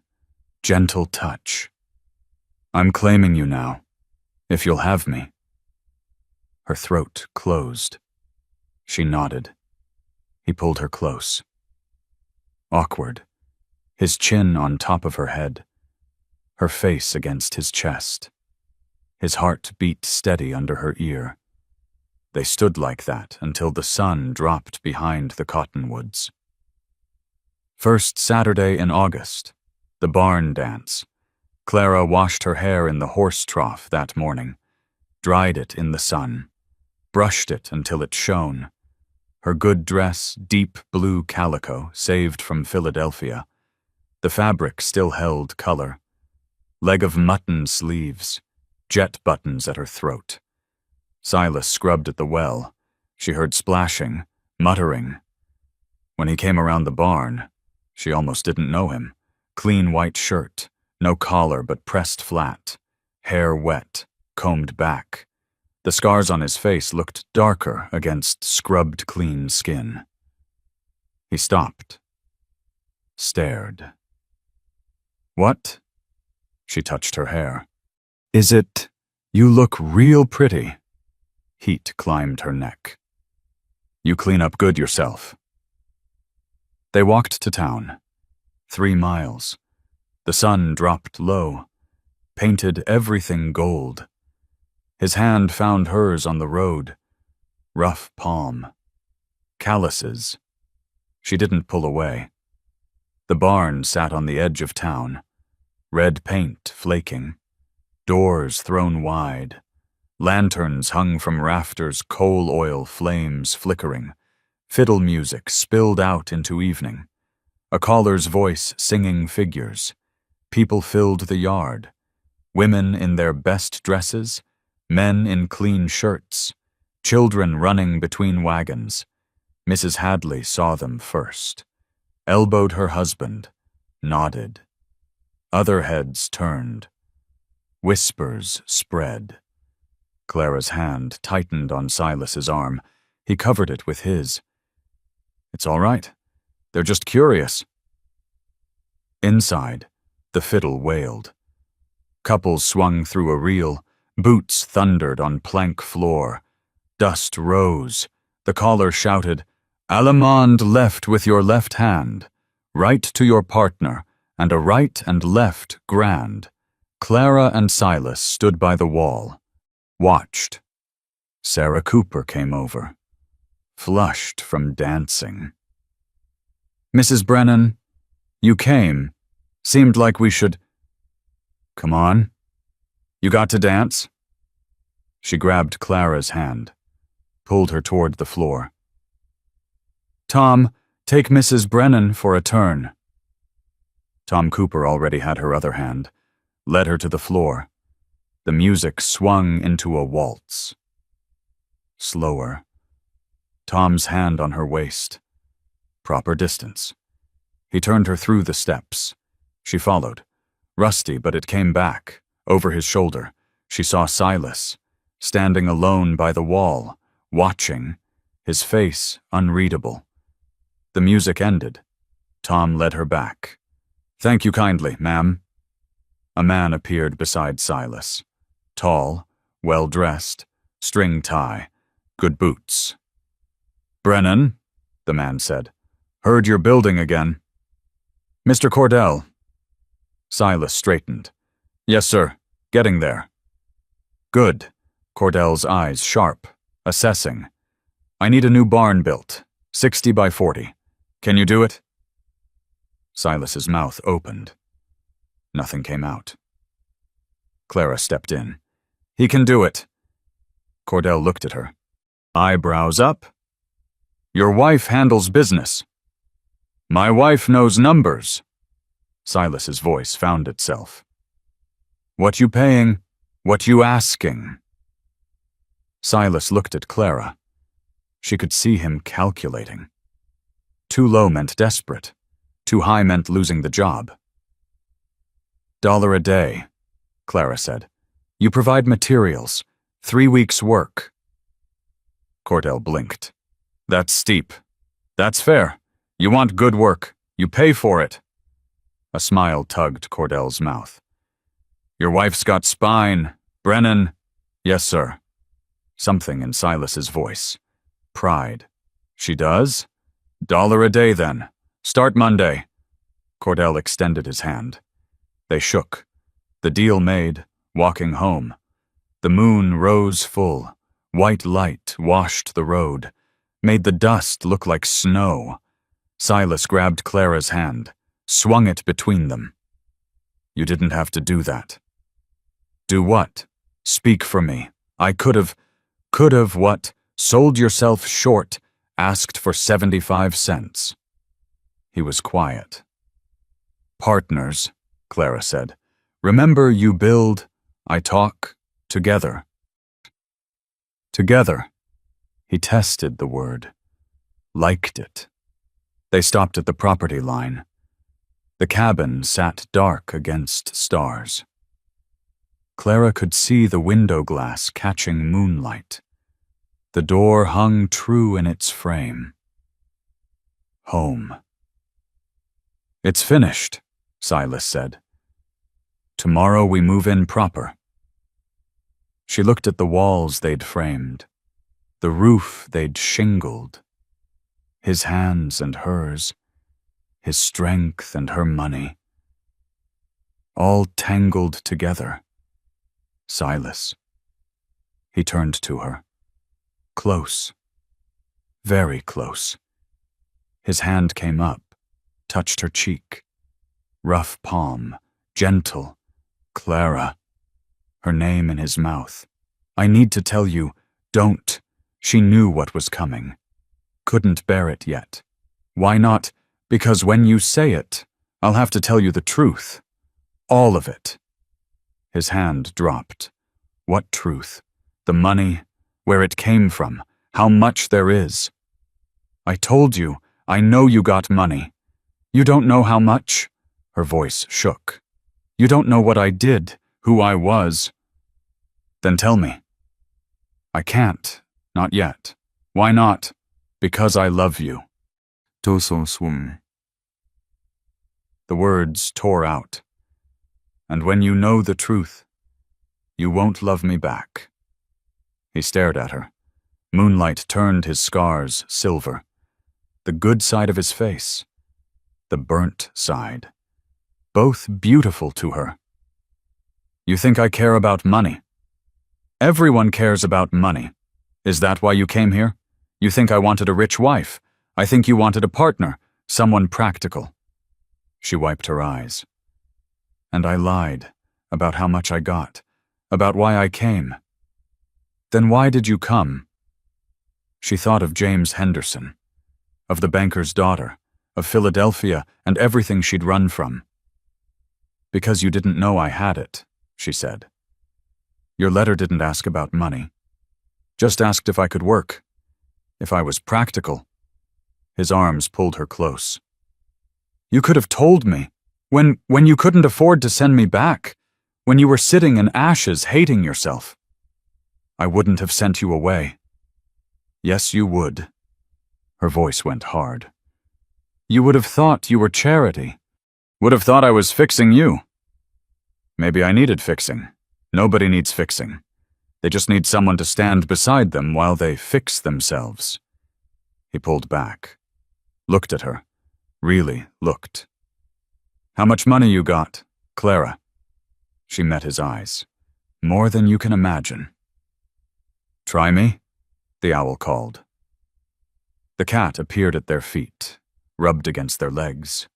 gentle touch. "I'm claiming you now, if you'll have me." Her throat closed. She nodded. He pulled her close. Awkward, his chin on top of her head, her face against his chest. His heart beat steady under her ear. They stood like that until the sun dropped behind the cottonwoods. First Saturday in August, The barn dance. Clara washed her hair in the horse trough that morning, dried it in the sun, brushed it until it shone. Her good dress, deep blue calico, saved from Philadelphia. The fabric still held color. Leg of mutton sleeves, jet buttons at her throat. Silas scrubbed at the well. She heard splashing, muttering. When he came around the barn, she almost didn't know him. Clean white shirt, no collar but pressed flat, hair wet, combed back. The scars on his face looked darker against scrubbed clean skin. He stopped, stared. What? She touched her hair. Is it? You look real pretty. Heat climbed her neck. You clean up good yourself. They walked to town. 3 miles. The sun dropped low, painted everything gold. His hand found hers on the road. Rough palm. Calluses. She didn't pull away. The barn sat on the edge of town. Red paint flaking. Doors thrown wide. Lanterns hung from rafters, coal oil flames flickering. Fiddle music spilled out into evening. A caller's voice singing figures. People filled the yard. Women in their best dresses, men in clean shirts, children running between wagons. Mrs. Hadley saw them first. Elbowed her husband, nodded. Other heads turned. Whispers spread. Clara's hand tightened on Silas's arm. He covered it with his. It's all right. They're just curious. Inside, the fiddle wailed. Couples swung through a reel. Boots thundered on plank floor. Dust rose. The caller shouted, "Allemande left with your left hand. Right to your partner, and a right and left grand." Clara and Silas stood by the wall. Watched. Sarah Cooper came over. Flushed from dancing. "Mrs. Brennan, you came. Seemed like we should—" "Come on. You got to dance?" She grabbed Clara's hand, pulled her toward the floor. "Tom, take Mrs. Brennan for a turn." Tom Cooper already had her other hand, led her to the floor. The music swung into a waltz. Slower. Tom's hand on her waist. Proper distance. He turned her through the steps. She followed. Rusty, but it came back. Over his shoulder, she saw Silas, standing alone by the wall, watching, his face unreadable. The music ended. Tom led her back. "Thank you kindly, ma'am." A man appeared beside Silas. Tall, well-dressed, string tie, good boots. "Brennan," the man said. "Heard you're building again." "Mr. Cordell." Silas straightened. "Yes, sir. Getting there." "Good." Cordell's eyes sharp, assessing. "I need a new barn built, 60 by 40. Can you do it?" Silas's mouth opened. Nothing came out. Clara stepped in. "He can do it." Cordell looked at her. Eyebrows up. "Your wife handles business." "My wife knows numbers." Silas's voice found itself. "What you paying? What you asking?" Silas looked at Clara. She could see him calculating. Too low meant desperate. Too high meant losing the job. $1 a day, Clara said. "You provide materials. 3 weeks' work." Cordell blinked. "That's steep. That's fair. You want good work. You pay for it." A smile tugged Cordell's mouth. "Your wife's got spine. Brennan." "Yes, sir." Something in Silas's voice. Pride. "She does? $1 a day, then. Start Monday." Cordell extended his hand. They shook. The deal made, walking home. The moon rose full. White light washed the road, made the dust look like snow. Silas grabbed Clara's hand, swung it between them. You didn't have to do that. Do what? Speak for me. I could have what? Sold yourself short, asked for 75 cents. He was quiet. Partners, Clara said. Remember, you build, I talk, together. Together. He tested the word. Liked it. They stopped at the property line. The cabin sat dark against stars. Clara could see the window glass catching moonlight. The door hung true in its frame. Home. It's finished, Silas said. Tomorrow we move in proper. She looked at the walls they'd framed, the roof they'd shingled, his hands and hers, his strength and her money, all tangled together. Silas. He turned to her. Close. Very close. His hand came up, touched her cheek. Rough palm, gentle. Clara. Her name in his mouth. I need to tell you, don't. She knew what was coming. Couldn't bear it yet. Why not? Because when you say it, I'll have to tell you the truth. All of it. His hand dropped. What truth? The money, where it came from, how much there is. I told you, I know you got money. You don't know how much? Her voice shook. You don't know what I did, who I was. Then tell me. I can't, not yet. Why not? Because I love you. The words tore out. And when you know the truth, you won't love me back. He stared at her. Moonlight turned his scars silver. The good side of his face. The burnt side. Both beautiful to her. You think I care about money? Everyone cares about money. Is that why you came here? You think I wanted a rich wife. I think you wanted a partner, someone practical. She wiped her eyes. And I lied about how much I got, about why I came. Then why did you come? She thought of James Henderson, of the banker's daughter, of Philadelphia and everything she'd run from. Because you didn't know I had it, she said. Your letter didn't ask about money. Just asked if I could work, if I was practical. His arms pulled her close. You could have told me. When you couldn't afford to send me back, when you were sitting in ashes hating yourself. I wouldn't have sent you away. Yes, you would. Her voice went hard. You would have thought you were charity. Would have thought I was fixing you. Maybe I needed fixing. Nobody needs fixing. They just need someone to stand beside them while they fix themselves. He pulled back. Looked at her. Really looked. How much money you got, Clara? She met his eyes. More than you can imagine. Try me? The owl called. The cat appeared at their feet, rubbed against their legs,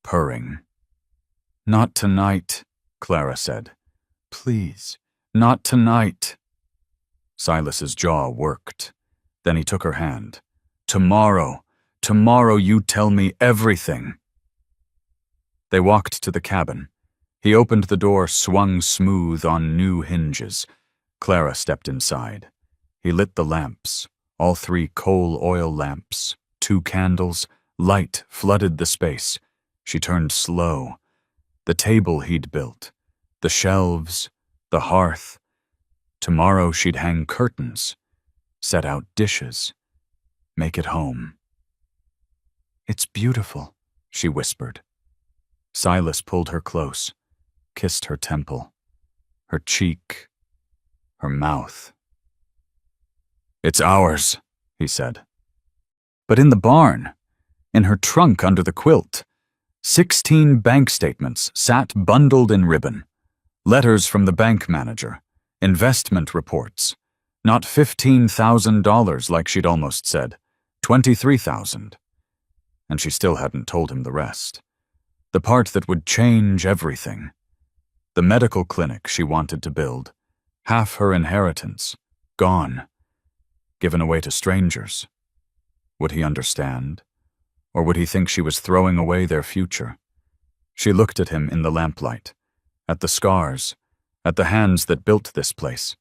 purring. Not tonight, Clara said. Please, not tonight. Silas's jaw worked. Then he took her hand. Tomorrow you tell me everything. They walked to the cabin. He opened the door, swung smooth on new hinges. Clara stepped inside. He lit the lamps, all 3 coal oil lamps, 2 candles. Light flooded the space. She turned slow. The table he'd built, the shelves, the hearth. Tomorrow she'd hang curtains, set out dishes, make it home. It's beautiful, she whispered. Silas pulled her close, kissed her temple, her cheek, her mouth. It's ours, he said. But in the barn, in her trunk under the quilt, 16 bank statements sat bundled in ribbon. Letters from the bank manager, investment reports. Not $15,000 like she'd almost said, $23,000. And she still hadn't told him the rest. The part that would change everything. The medical clinic she wanted to build. Half her inheritance. Gone. Given away to strangers. Would he understand? Or would he think she was throwing away their future? She looked at him in the lamplight. At the scars. At the hands that built this place.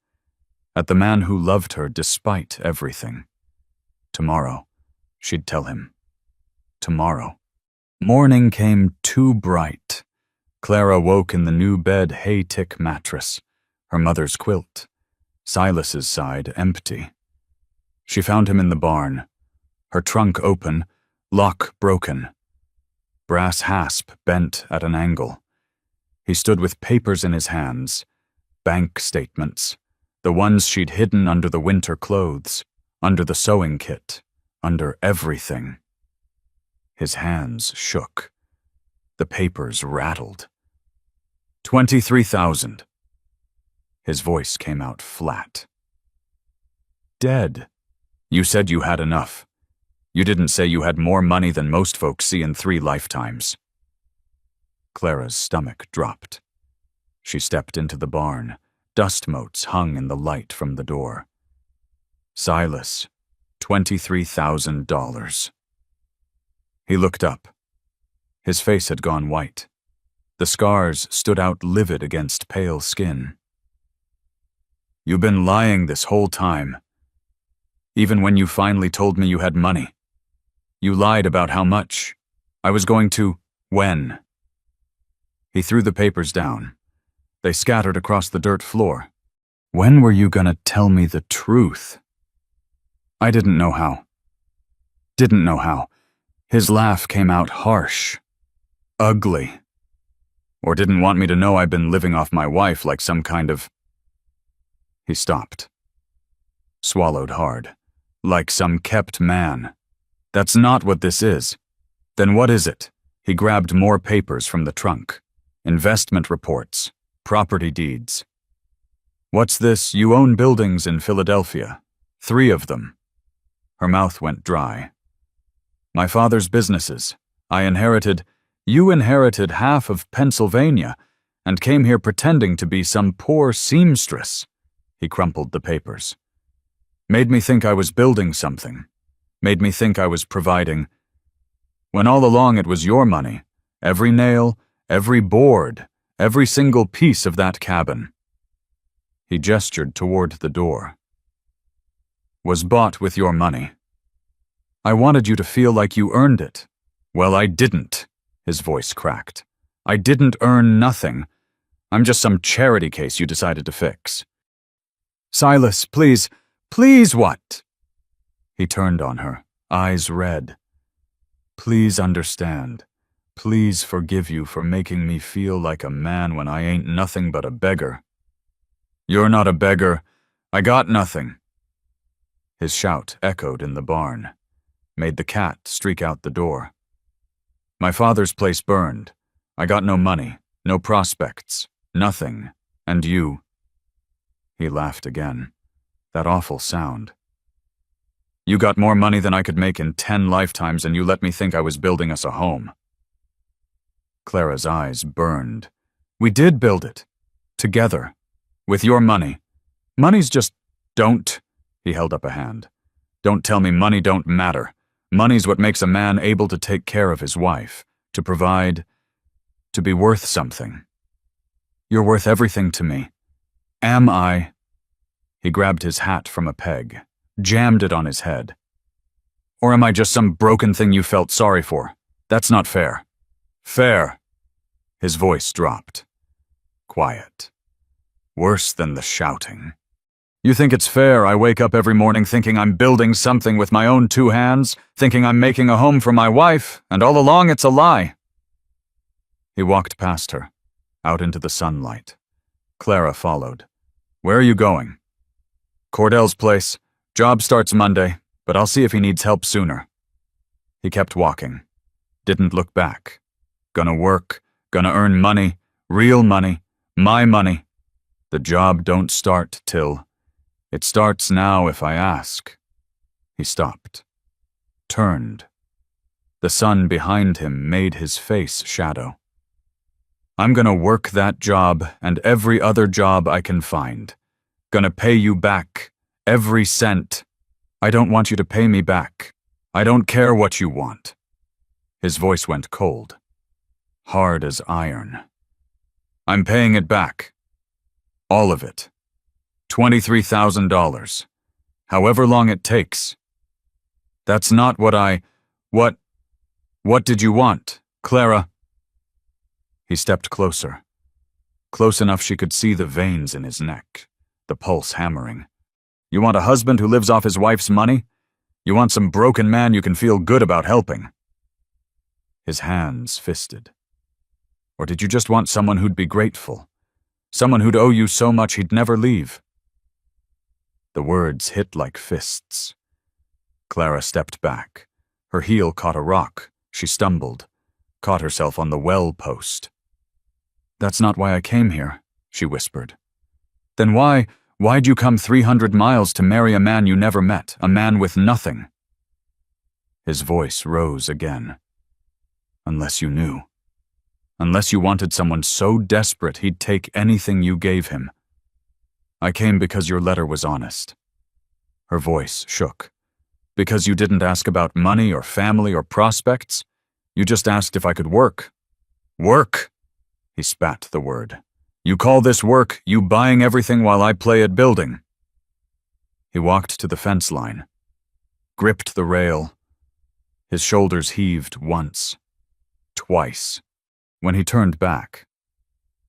At the man who loved her despite everything. Tomorrow, she'd tell him. Tomorrow. Morning came too bright. Clara woke in the new bed hay-tick mattress, her mother's quilt, Silas's side empty. She found him in the barn, her trunk open, lock broken. Brass hasp bent at an angle. He stood with papers in his hands, bank statements, the ones she'd hidden under the winter clothes, under the sewing kit, under everything. His hands shook. The papers rattled. 23,000. His voice came out flat. Dead. You said you had enough. You didn't say you had more money than most folks see in 3 lifetimes. Clara's stomach dropped. She stepped into the barn. Dust motes hung in the light from the door. Silas, $23,000. He looked up. His face had gone white. The scars stood out livid against pale skin. You've been lying this whole time. Even when you finally told me you had money. You lied about how much. I was going to, when. He threw the papers down. They scattered across the dirt floor. When were you gonna tell me the truth? I didn't know how. Didn't know how. His laugh came out harsh. Ugly. Or didn't want me to know I'd been living off my wife like some kind of... He stopped. Swallowed hard. Like some kept man. That's not what this is. Then what is it? He grabbed more papers from the trunk. Investment reports. Property deeds. What's this? You own buildings in Philadelphia. 3 of them. Her mouth went dry. My father's businesses. You inherited half of Pennsylvania and came here pretending to be some poor seamstress. He crumpled the papers. Made me think I was building something. Made me think I was providing. When all along it was your money. Every nail, every board, every single piece of that cabin. He gestured toward the door. Was bought with your money. I wanted you to feel like you earned it. Well, I didn't. His voice cracked. I didn't earn nothing. I'm just some charity case you decided to fix. Silas, please, please what? He turned on her, eyes red. Please understand. Please forgive you for making me feel like a man when I ain't nothing but a beggar. You're not a beggar. I got nothing. His shout echoed in the barn, made the cat streak out the door. My father's place burned. I got no money, no prospects, nothing, and you. He laughed again. That awful sound. You got more money than I could make in 10 lifetimes, and you let me think I was building us a home. Clara's eyes burned. We did build it. Together. With your money. Money's just... Don't. He held up a hand. Don't tell me money don't matter. Money's what makes a man able to take care of his wife, to provide, to be worth something. You're worth everything to me. Am I? He grabbed his hat from a peg, jammed it on his head. Or am I just some broken thing you felt sorry for? That's not fair. Fair. His voice dropped. Quiet. Worse than the shouting. You think it's fair I wake up every morning thinking I'm building something with my own 2 hands, thinking I'm making a home for my wife, and all along it's a lie. He walked past her, out into the sunlight. Clara followed. Where are you going? Cordell's place. Job starts Monday, but I'll see if he needs help sooner. He kept walking. Didn't look back. Gonna work, gonna earn money, real money, my money. The job don't start till... It starts now if I ask. He stopped. Turned. The sun behind him made his face shadow. I'm gonna work that job and every other job I can find. Gonna pay you back. Every cent. I don't want you to pay me back. I don't care what you want. His voice went cold, hard as iron. I'm paying it back. All of it. $23,000. However long it takes. That's not what What did you want, Clara? He stepped closer. Close enough she could see the veins in his neck, the pulse hammering. You want a husband who lives off his wife's money? You want some broken man you can feel good about helping? His hands fisted. Or did you just want someone who'd be grateful? Someone who'd owe you so much he'd never leave? The words hit like fists. Clara stepped back. Her heel caught a rock. She stumbled, caught herself on the well post. That's not why I came here, she whispered. Then why'd you come 300 miles to marry a man you never met, a man with nothing? His voice rose again. Unless you knew. Unless you wanted someone so desperate he'd take anything you gave him. I came because your letter was honest. Her voice shook. Because you didn't ask about money or family or prospects. You just asked if I could work. Work! He spat the word. You call this work, you buying everything while I play at building. He walked to the fence line, gripped the rail. His shoulders heaved once, twice. When he turned back,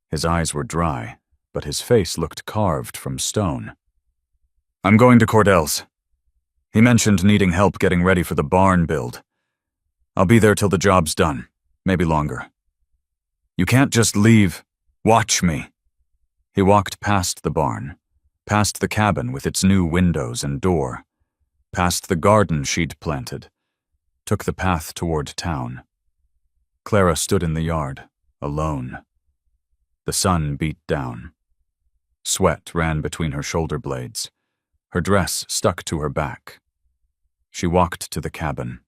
his eyes were dry, but his face looked carved from stone. I'm going to Cordell's. He mentioned needing help getting ready for the barn build. I'll be there till the job's done, maybe longer. You can't just leave. Watch me. He walked past the barn, past the cabin with its new windows and door, past the garden she'd planted, took the path toward town. Clara stood in the yard, alone. The sun beat down. Sweat ran between her shoulder blades. Her dress stuck to her back. She walked to the cabin.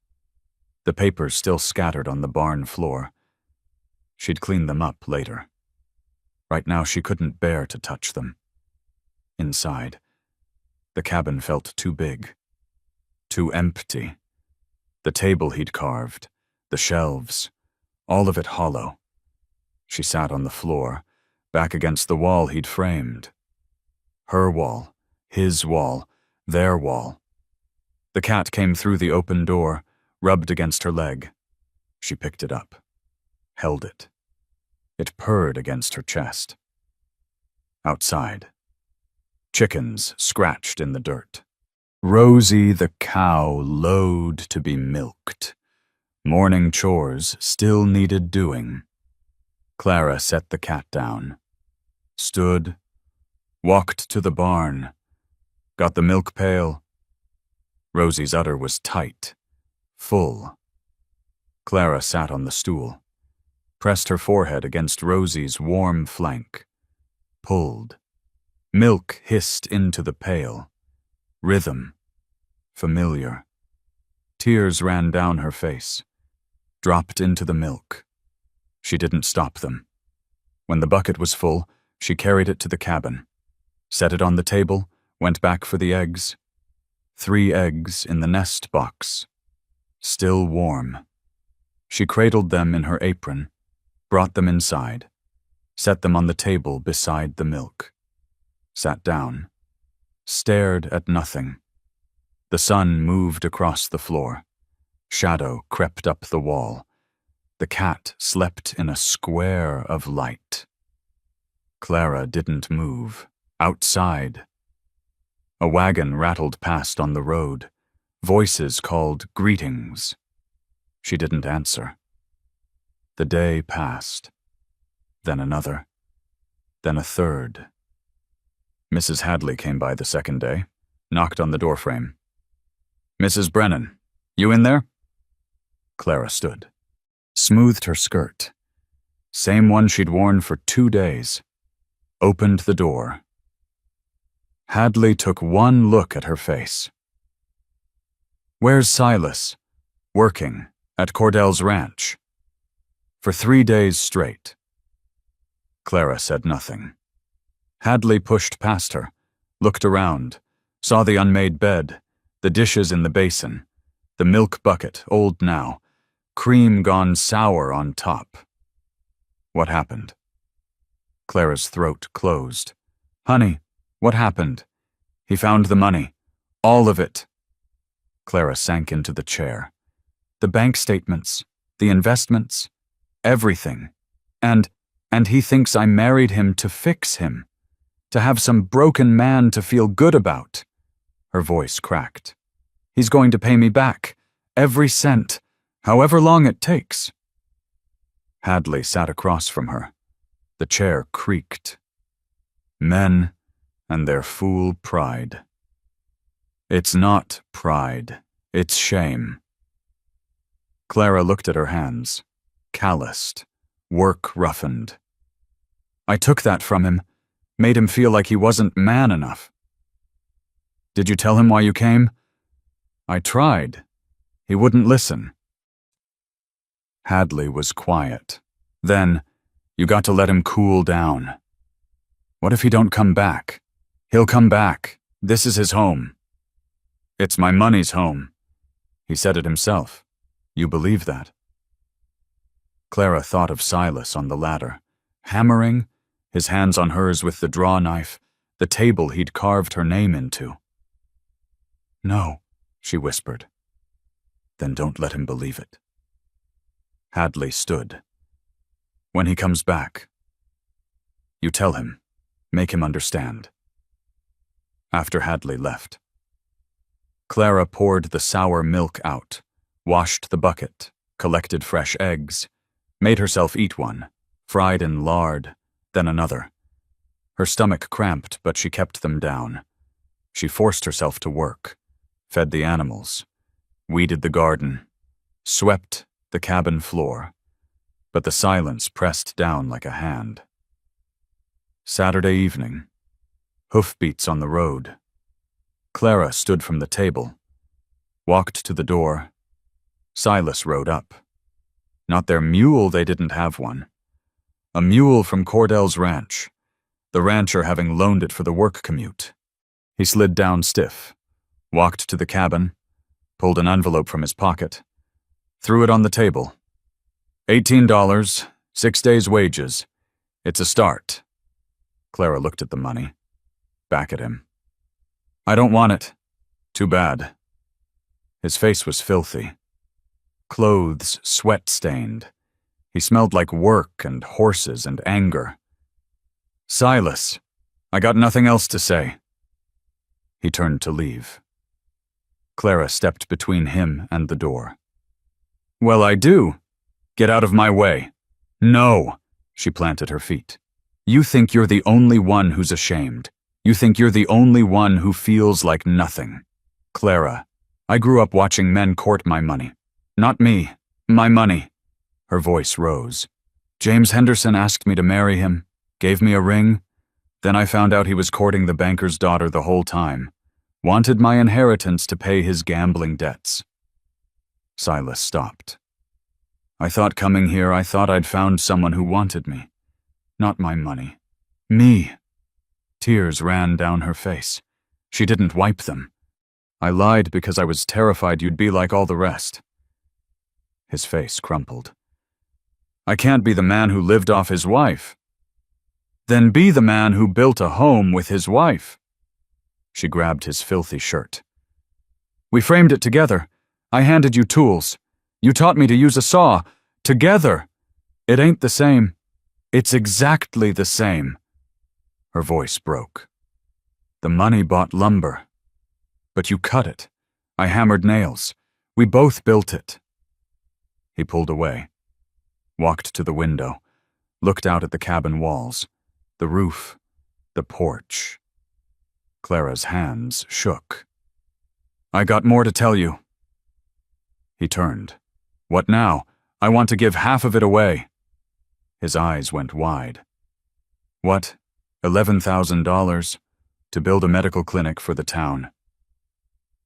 The papers still scattered on the barn floor. She'd clean them up later. Right now she couldn't bear to touch them. Inside, the cabin felt too big, too empty. The table he'd carved, the shelves, all of it hollow. She sat on the floor, back against the wall he'd framed. Her wall, his wall, their wall. The cat came through the open door, rubbed against her leg. She picked it up, held it. It purred against her chest. Outside, chickens scratched in the dirt. Rosie the cow lowed to be milked. Morning chores still needed doing. Clara set the cat down, stood, walked to the barn, got the milk pail. Rosie's udder was tight, full. Clara sat on the stool, pressed her forehead against Rosie's warm flank, pulled. Milk hissed into the pail. Rhythm. Familiar. Tears ran down her face, dropped into the milk. She didn't stop them. When the bucket was full, she carried it to the cabin, set it on the table, went back for the eggs. 3 eggs in the nest box, still warm. She cradled them in her apron, brought them inside, set them on the table beside the milk, sat down, stared at nothing. The sun moved across the floor. Shadow crept up the wall. The cat slept in a square of light. Clara didn't move. Outside. A wagon rattled past on the road. Voices called greetings. She didn't answer. The day passed. Then another. Then a third. Mrs. Hadley came by the second day, knocked on the doorframe. Mrs. Brennan, you in there? Clara stood, smoothed her skirt, same one she'd worn for 2 days, opened the door. Hadley took one look at her face. Where's Silas? Working at Cordell's ranch. For 3 days straight. Clara said nothing. Hadley pushed past her, looked around, saw the unmade bed, the dishes in the basin, the milk bucket, old now, cream gone sour on top. What happened? Clara's throat closed. Honey, what happened? He found the money. All of it. Clara sank into the chair. The bank statements, the investments, everything. And he thinks I married him to fix him, to have some broken man to feel good about. Her voice cracked. He's going to pay me back, every cent, however long it takes. Hadley sat across from her. The chair creaked. Men and their fool pride. It's not pride, it's shame. Clara looked at her hands, calloused, work-roughened. I took that from him, made him feel like he wasn't man enough. Did you tell him why you came? I tried. He wouldn't listen. Hadley was quiet. Then, you got to let him cool down. What if he don't come back? He'll come back. This is his home. It's my money's home. He said it himself. You believe that? Clara thought of Silas on the ladder, hammering, his hands on hers with the draw knife, the table he'd carved her name into. No, she whispered. Then don't let him believe it. Hadley stood. When he comes back, you tell him, make him understand. After Hadley left, Clara poured the sour milk out, washed the bucket, collected fresh eggs, made herself eat one, fried in lard, then another. Her stomach cramped, but she kept them down. She forced herself to work, fed the animals, weeded the garden, swept the cabin floor, but the silence pressed down like a hand. Saturday evening, hoofbeats on the road. Clara stood from the table, walked to the door. Silas rode up. Not their mule, they didn't have one. A mule from Cordell's ranch, the rancher having loaned it for the work commute. He slid down stiff, walked to the cabin, pulled an envelope from his pocket, threw it on the table. $18, 6 days' wages. It's a start. Clara looked at the money, back at him. I don't want it. Too bad. His face was filthy. Clothes sweat-stained. He smelled like work and horses and anger. Silas, I got nothing else to say. He turned to leave. Clara stepped between him and the door. Well, I do. Get out of my way. No, she planted her feet. You think you're the only one who's ashamed. You think you're the only one who feels like nothing. Clara, I grew up watching men court my money. Not me, my money. Her voice rose. James Henderson asked me to marry him, gave me a ring. Then I found out he was courting the banker's daughter the whole time. Wanted my inheritance to pay his gambling debts. Silas stopped. I thought coming here, I thought I'd found someone who wanted me. Not my money. Me. Tears ran down her face. She didn't wipe them. I lied because I was terrified you'd be like all the rest. His face crumpled. I can't be the man who lived off his wife. Then be the man who built a home with his wife. She grabbed his filthy shirt. We framed it together. I handed you tools. You taught me to use a saw. Together. It ain't the same. It's exactly the same. Her voice broke. The money bought lumber. But you cut it. I hammered nails. We both built it. He pulled away, walked to the window, looked out at the cabin walls, the roof, the porch. Clara's hands shook. I got more to tell you. He turned. What now? I want to give half of it away. His eyes went wide. What? $11,000 to build a medical clinic for the town.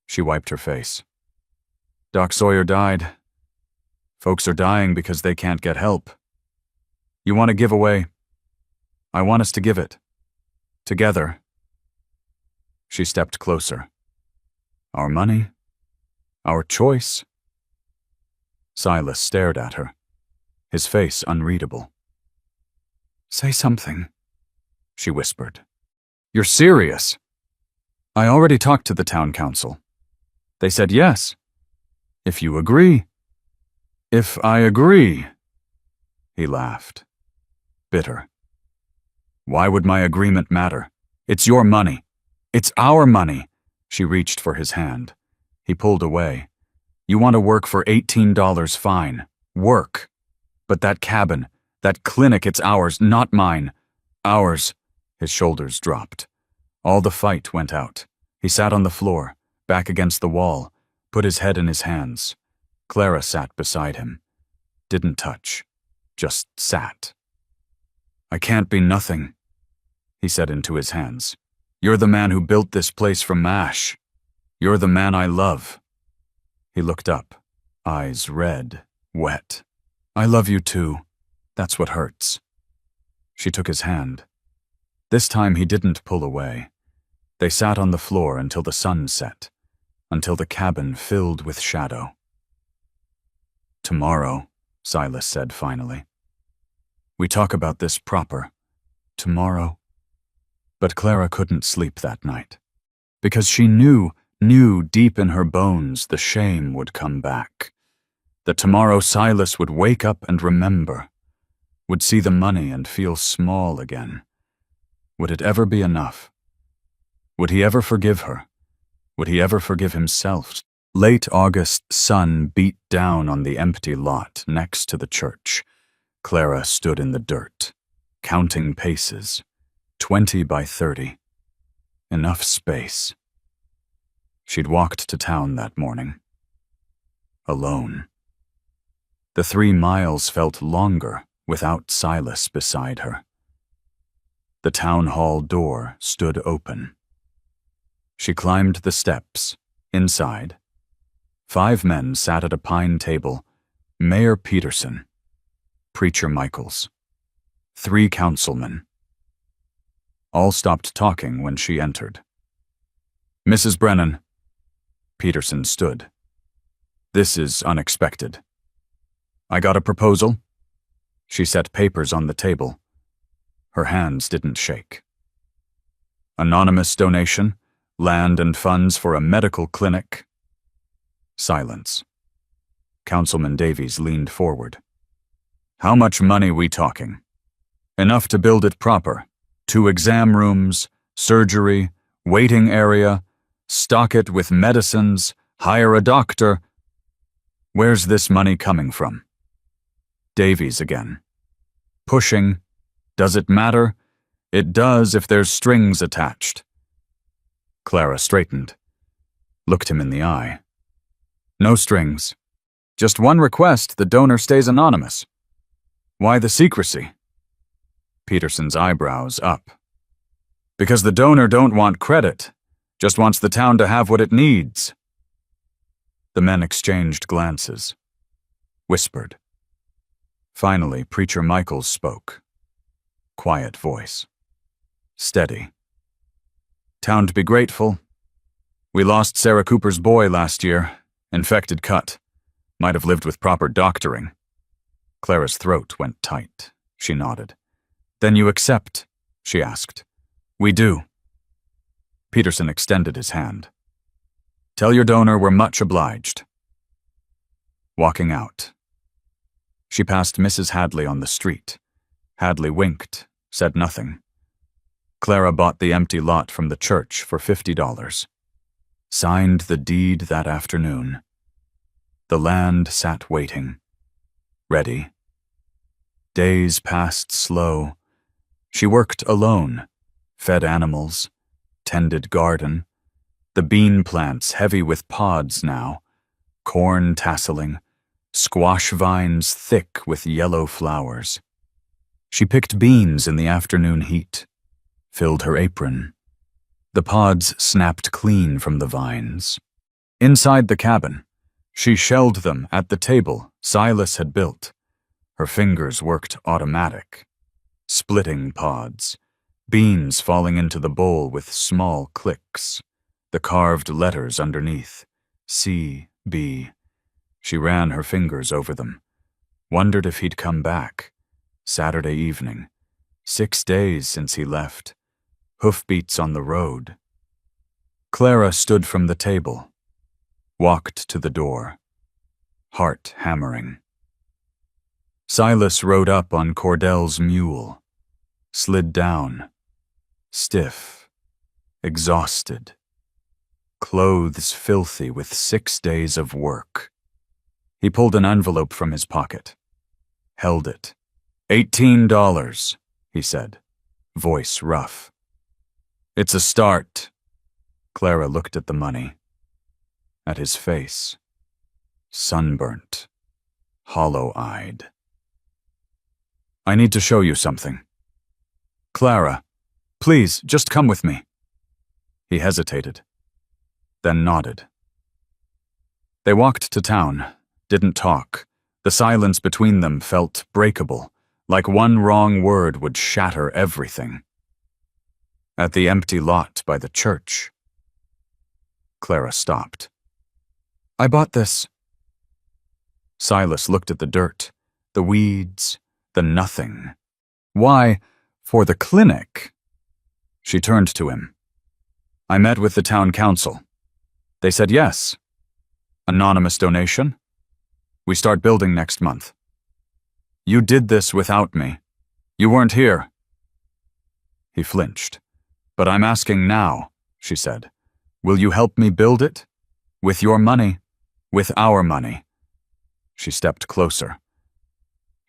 She wiped her face. Doc Sawyer died. Folks are dying because they can't get help. You want to give away I want us to give it. Together. She stepped closer. Our money? Our choice? Silas stared at her, his face unreadable. Say something, she whispered. You're serious? I already talked to the town council. They said yes. If you agree. If I agree. He laughed, bitter. Why would my agreement matter? It's your money. It's our money. She reached for his hand. He pulled away. You want to work for $18, fine. Work. But that cabin, that clinic, it's ours, not mine. Ours. His shoulders dropped. All the fight went out. He sat on the floor, back against the wall, put his head in his hands. Clara sat beside him. Didn't touch. Just sat. I can't be nothing, he said into his hands. You're the man who built this place from ash. You're the man I love. He looked up, eyes red, wet. I love you too. That's what hurts. She took his hand. This time he didn't pull away. They sat on the floor until the sun set, until the cabin filled with shadow. Tomorrow, Silas said finally. We talk about this proper. Tomorrow. But Clara couldn't sleep that night, because she knew deep in her bones the shame would come back. That tomorrow Silas would wake up and remember, would see the money and feel small again. Would it ever be enough? Would he ever forgive her? Would he ever forgive himself? Late August sun beat down on the empty lot next to the church. Clara stood in the dirt, counting paces, 20 by 30. Enough space. She'd walked to town that morning. Alone. The 3 miles felt longer without Silas beside her. The town hall door stood open. She climbed the steps, inside. 5 men sat at a pine table. Mayor Peterson, Preacher Michaels, 3 councilmen. All stopped talking when she entered. Mrs. Brennan. Peterson stood. This is unexpected. I got a proposal. She set papers on the table. Her hands didn't shake. Anonymous donation, land and funds for a medical clinic. Silence. Councilman Davies leaned forward. How much money we talking? Enough to build it proper. 2 exam rooms, surgery, waiting area, stock it with medicines, hire a doctor. Where's this money coming from? Davies again. Pushing. Does it matter? It does if there's strings attached. Clara straightened, looked him in the eye. No strings. Just one request: the donor stays anonymous. Why the secrecy? Peterson's eyebrows up. Because the donor don't want credit, just wants the town to have what it needs. The men exchanged glances, whispered. Finally, Preacher Michaels spoke. Quiet voice. Steady. Town to be grateful. We lost Sarah Cooper's boy last year. Infected cut. Might have lived with proper doctoring. Clara's throat went tight. She nodded. Then you accept? She asked. We do. Peterson extended his hand. Tell your donor we're much obliged. Walking out. She passed Mrs. Hadley on the street. Hadley winked, said nothing. Clara bought the empty lot from the church for $50. Signed the deed that afternoon. The land sat waiting. Ready. Days passed slow. She worked alone, fed animals, tended garden, the bean plants heavy with pods now, corn tasseling, squash vines thick with yellow flowers. She picked beans in the afternoon heat, filled her apron. The pods snapped clean from the vines. Inside the cabin, she shelled them at the table Silas had built. Her fingers worked automatic. splitting pods, beans falling into the bowl with small clicks, the carved letters underneath, C, B. She ran her fingers over them, wondered if he'd come back. Saturday evening, 6 days since he left, hoofbeats on the road. Clara stood from the table, walked to the door, heart hammering. Silas rode up on Cordell's mule, slid down, stiff, exhausted, clothes filthy with 6 days of work. He pulled an envelope from his pocket, held it. $18, he said, voice rough. It's a start. Clara looked at the money, at his face, sunburnt, hollow-eyed. I need to show you something. Clara, please, just come with me. He hesitated, then nodded. They walked to town, didn't talk. The silence between them felt breakable, like one wrong word would shatter everything. At the empty lot by the church, Clara stopped. I bought this. Silas looked at the dirt, the weeds, the nothing. Why, for the clinic. She turned to him. I met with the town council. They said yes. Anonymous donation. We start building next month. You did this without me. You weren't here. He flinched. But I'm asking now, she said. Will you help me build it? With your money? With our money? She stepped closer.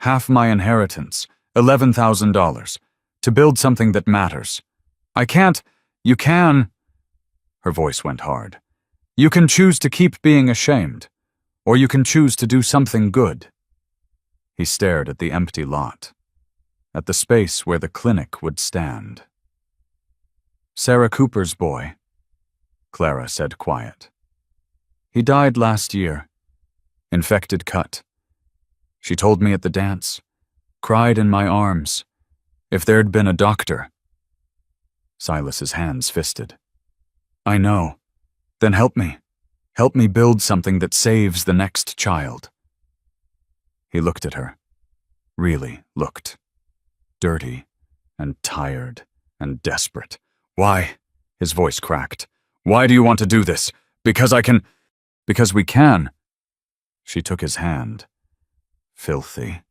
Half my inheritance, $11,000, to build something that matters. I can't. You can. Her voice went hard. You can choose to keep being ashamed, or you can choose to do something good. He stared at the empty lot, at the space where the clinic would stand. Sarah Cooper's boy, Clara said quiet. He died last year. Infected cut. She told me at the dance, cried in my arms. If there'd been a doctor. Silas's hands fisted. I know. Then help me. Help me build something that saves the next child. He looked at her. Really looked. Dirty and tired and desperate. Why? His voice cracked. Why do you want to do this? Because I can. Because we can. She took his hand. Filthy.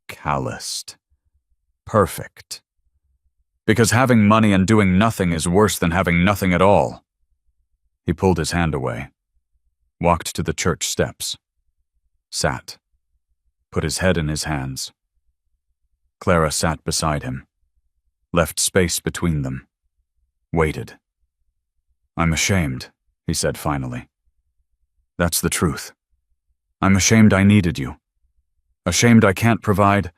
Calloused. Perfect. Because having money and doing nothing is worse than having nothing at all. He pulled his hand away. Walked to the church steps. Sat. Put his head in his hands. Clara sat beside him. Left space between them. Waited. I'm ashamed, he said finally. That's the truth. I'm ashamed I needed you. Ashamed I can't provide.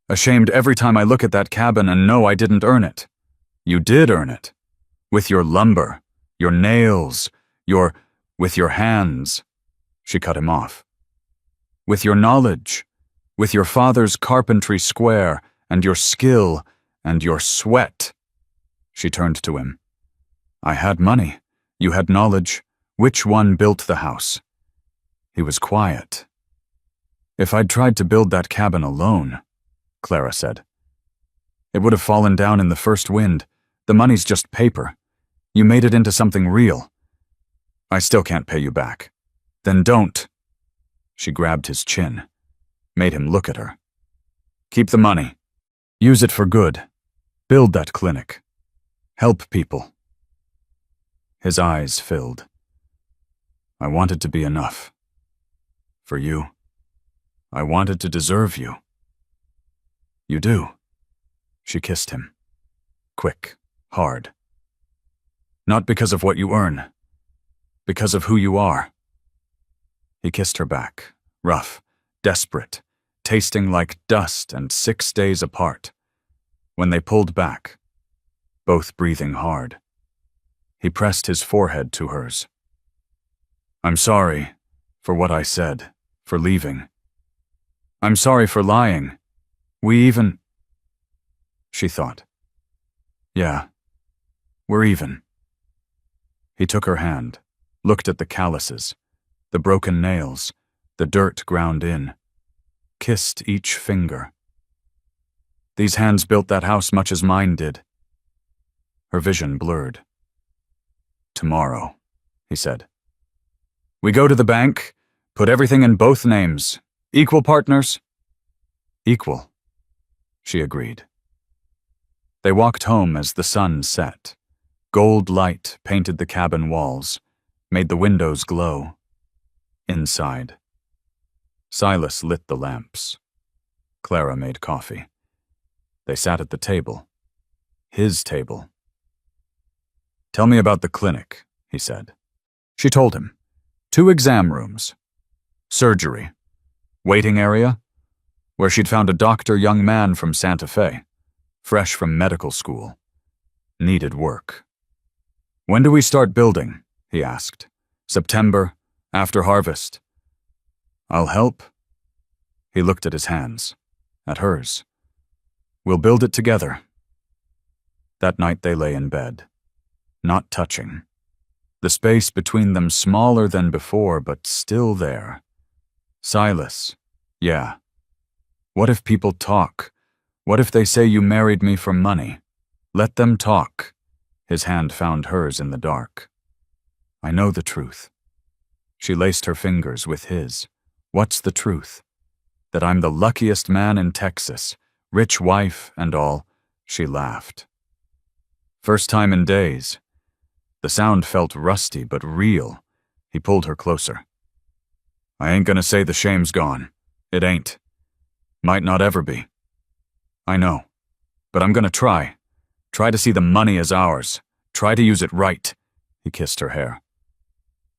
Ashamed every time I look at that cabin and know I didn't earn it. You did earn it. With your lumber, your nails, with your hands. She cut him off. With your knowledge, with your father's carpentry square, and your skill, and your sweat. She turned to him. I had money. You had knowledge. Which one built the house? He was quiet. If I'd tried to build that cabin alone, Clara said. It would have fallen down in the first wind. The money's just paper. You made it into something real. I still can't pay you back. Then don't. She grabbed his chin, made him look at her. Keep the money. Use it for good. Build that clinic. Help people. His eyes filled. I wanted to be enough. For you. I wanted to deserve you. You do. She kissed him. Quick, hard. Not because of what you earn. Because of who you are. He kissed her back, rough, desperate, tasting like dust and 6 days apart. When they pulled back, both breathing hard, he pressed his forehead to hers. I'm sorry for what I said, for leaving. I'm sorry for lying. We even... she thought. Yeah, we're even. He took her hand, looked at the calluses, the broken nails, the dirt ground in, kissed each finger. These hands built that house much as mine did. Her vision blurred. Tomorrow, he said. We go to the bank, put everything in both names. Equal partners? Equal, she agreed. They walked home as the sun set. Gold light painted the cabin walls, made the windows glow. Inside, Silas lit the lamps. Clara made coffee. They sat at the table. His table. Tell me about the clinic, he said. She told him. 2 exam rooms. Surgery. Waiting area, where she'd found a doctor young man from Santa Fe, fresh from medical school. Needed work. When do we start building? He asked. September, after harvest. I'll help. He looked at his hands, at hers. We'll build it together. That night they lay in bed, not touching. The space between them smaller than before, but still there. Silas, yeah. What if people talk? What if they say you married me for money? Let them talk. His hand found hers in the dark. I know the truth. She laced her fingers with his. What's the truth? That I'm the luckiest man in Texas, rich wife and all. She laughed. First time in days. The sound felt rusty but real. He pulled her closer. I ain't gonna say the shame's gone. It ain't. Might not ever be. I know. But I'm gonna try. Try to see the money as ours. Try to use it right. He kissed her hair.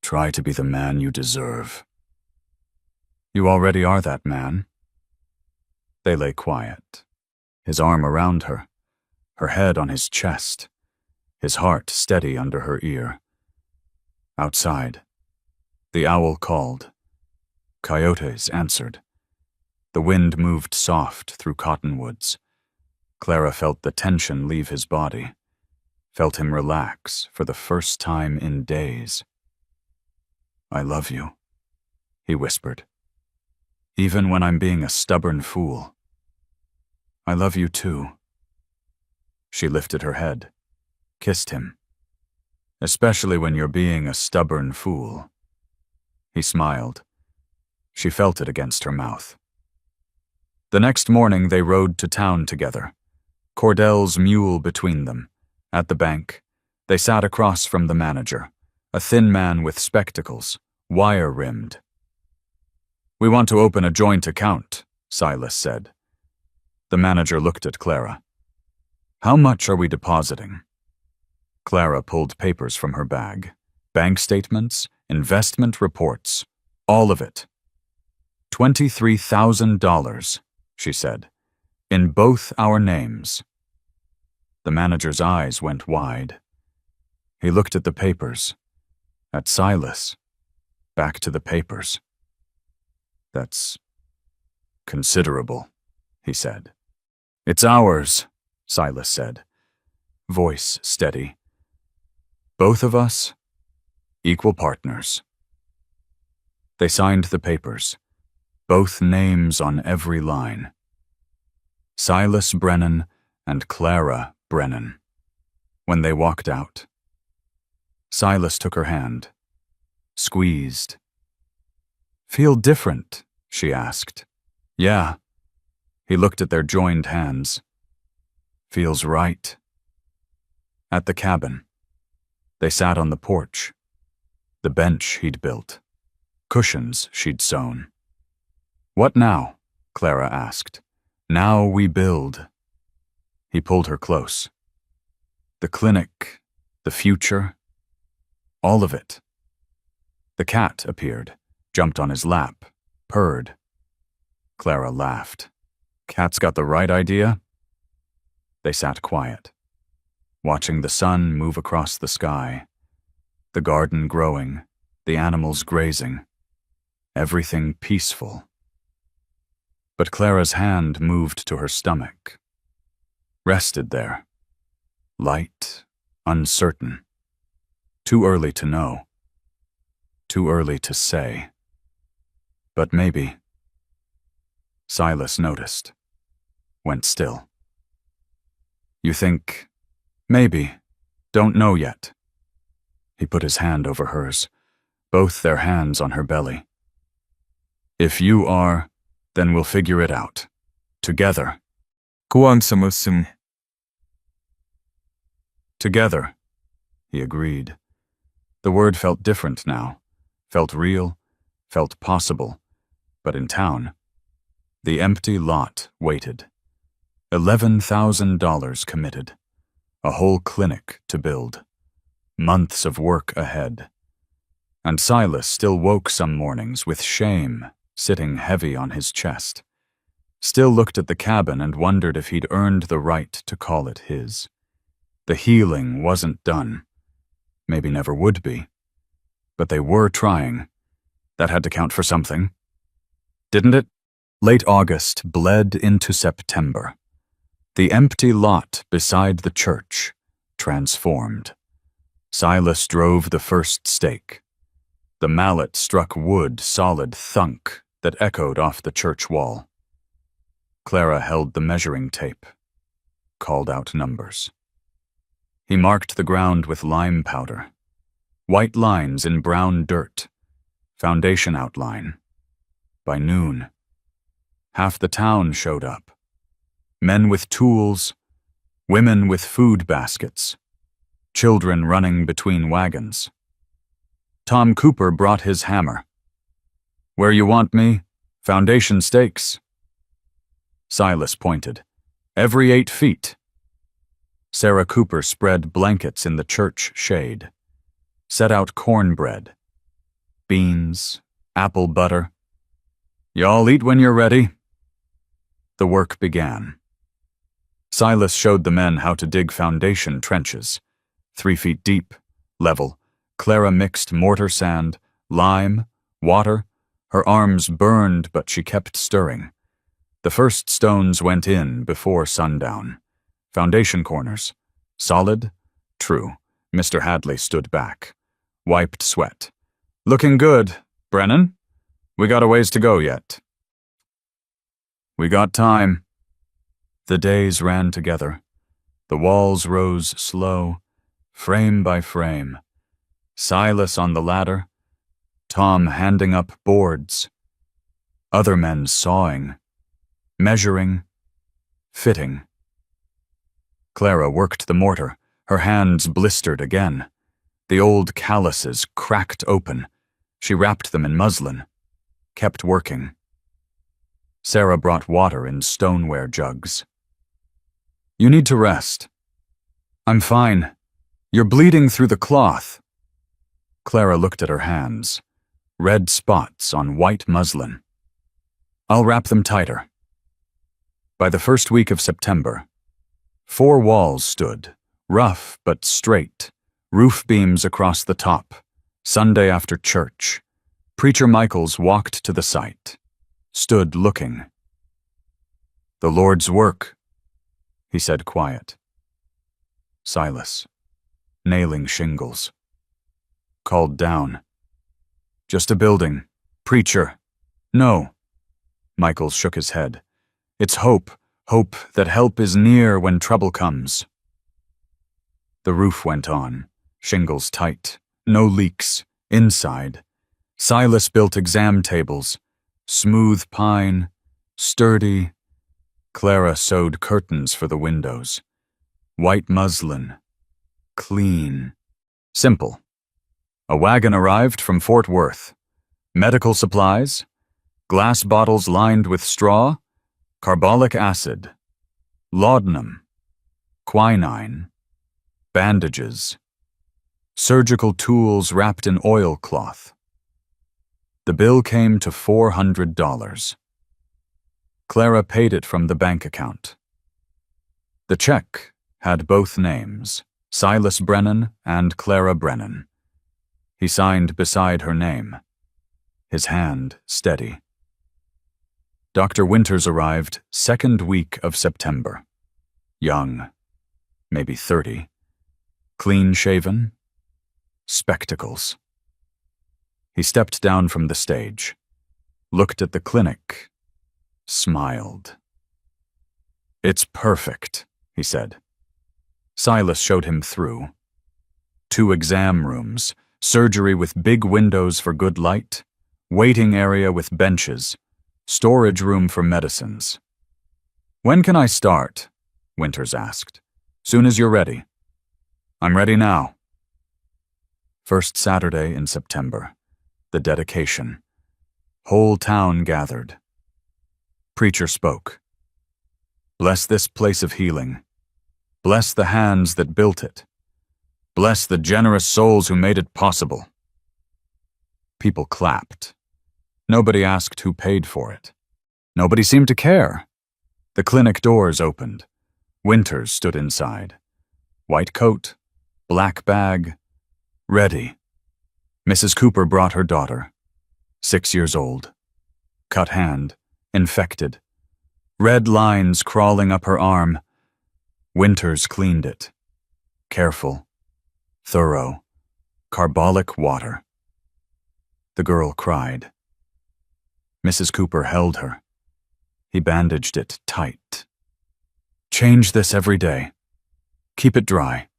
Try to be the man you deserve. You already are that man. They lay quiet. His arm around her, her head on his chest, his heart steady under her ear. Outside, the owl called. Coyotes answered. The wind moved soft through cottonwoods. Clara felt the tension leave his body, felt him relax for the first time in days. I love you, he whispered. Even when I'm being a stubborn fool. I love you too. She lifted her head, kissed him. Especially when you're being a stubborn fool. He smiled. She felt it against her mouth. The next morning they rode to town together, Cordell's mule between them. At the bank, they sat across from the manager, a thin man with spectacles, wire-rimmed. We want to open a joint account, Silas said. The manager looked at Clara. How much are we depositing? Clara pulled papers from her bag. Bank statements, investment reports, all of it. $23,000, she said, in both our names. The manager's eyes went wide. He looked at the papers, at Silas, back to the papers. That's considerable, he said. It's ours, Silas said, voice steady. Both of us, equal partners. They signed the papers, both names on every line. Silas Brennan and Clara Brennan. When they walked out, Silas took her hand, squeezed. Feel different? She asked. Yeah. He looked at their joined hands. Feels right. At the cabin, they sat on the porch, the bench he'd built, cushions she'd sewn. What now? Clara asked. Now we build. He pulled her close. The clinic, the future, all of it. The cat appeared, jumped on his lap, purred. Clara laughed. Cat's got the right idea? They sat quiet, watching the sun move across the sky, the garden growing, the animals grazing, everything peaceful. But Clara's hand moved to her stomach. rested there. Light, uncertain. Too early to know. Too early to say. But maybe. Silas noticed. Went still. You think, maybe, don't know yet. He put his hand over hers, both their hands on her belly. If you are, then we'll figure it out. Together. Gå ang sumusung. Together, he agreed. The word felt different now, felt real, felt possible, but in town. The empty lot waited. $11,000 committed. A whole clinic to build. Months of work ahead. And Silas still woke some mornings with shame sitting heavy on his chest. Still looked at the cabin and wondered if he'd earned the right to call it his. The healing wasn't done. Maybe never would be. But they were trying. That had to count for something. Didn't it? Late August bled into September. The empty lot beside the church transformed. Silas drove the first stake. The mallet struck wood solid thunk that echoed off the church wall. Clara held the measuring tape, called out numbers. He marked the ground with lime powder. White lines in brown dirt. Foundation outline. By noon, half the town showed up. Men with tools, women with food baskets, children running between wagons. Tom Cooper brought his hammer. Where you want me? Foundation stakes. Silas pointed. Every 8 feet. Sarah Cooper spread blankets in the church shade. Set out cornbread. Beans, apple butter. Y'all eat when you're ready. The work began. Silas showed the men how to dig foundation trenches. 3 feet deep, level. Clara mixed mortar sand, lime, water. Her arms burned, but she kept stirring. The first stones went in before sundown. Foundation corners. Solid? True. Mr. Hadley stood back. Wiped sweat. Looking good, Brennan. We got a ways to go yet. We got time. The days ran together. The walls rose slow, frame by frame. Silas on the ladder. Tom handing up boards. Other men sawing. Measuring. Fitting. Clara worked the mortar. Her hands blistered again. The old calluses cracked open. She wrapped them in muslin. Kept working. Sarah brought water in stoneware jugs. You need to rest. I'm fine. You're bleeding through the cloth. Clara looked at her hands. Red spots on white muslin. I'll wrap them tighter. By the first week of September, 4 walls stood, rough but straight, roof beams across the top. Sunday after church, Preacher Michaels walked to the site, stood looking. The Lord's work, he said quiet. Silas, nailing shingles. Called down. Just a building. Preacher. No. Michaels shook his head. It's hope, hope that help is near when trouble comes. The roof went on, shingles tight, no leaks, inside. Silas built exam tables, smooth pine, sturdy. Clara sewed curtains for the windows. White muslin, clean, simple. A wagon arrived from Fort Worth. Medical supplies, glass bottles lined with straw, carbolic acid, laudanum, quinine, bandages, surgical tools wrapped in oilcloth. The bill came to $400. Clara paid it from the bank account. The check had both names, Silas Brennan and Clara Brennan. He signed beside her name, his hand steady. Dr. Winters arrived 2nd week of September. Young, maybe 30. Clean-shaven, spectacles. He stepped down from the stage, looked at the clinic, smiled. "It's perfect," he said. Silas showed him through. 2 exam rooms, surgery with big windows for good light, waiting area with benches, storage room for medicines. "When can I start?" Winters asked. "Soon as you're ready." "I'm ready now." First Saturday in September. The dedication. Whole town gathered. Preacher spoke. "Bless this place of healing. Bless the hands that built it. Bless the generous souls who made it possible." People clapped. Nobody asked who paid for it. Nobody seemed to care. The clinic doors opened. Winters stood inside. White coat, black bag, ready. Mrs. Cooper brought her daughter, 6 years old. Cut hand, infected. Red lines crawling up her arm. Winters cleaned it. Careful, thorough, carbolic water. The girl cried. Mrs. Cooper held her. He bandaged it tight. "Change this every day. Keep it dry.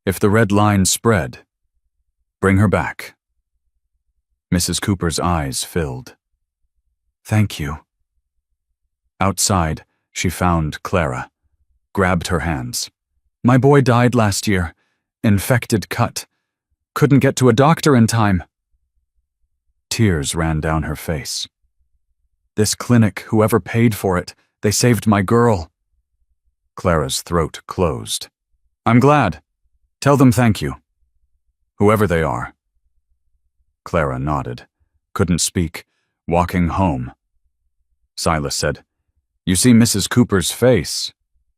If the red lines spread, bring her back." Mrs. Cooper's eyes filled. "Thank you." Outside, she found Clara, grabbed her hands. "My boy died last year. Infected cut. Couldn't get to a doctor in time." Tears ran down her face. "This clinic, whoever paid for it, they saved my girl." Clara's throat closed. "I'm glad. Tell them thank you. Whoever they are." Clara nodded, couldn't speak, walking home. Silas said, "You see Mrs. Cooper's face?"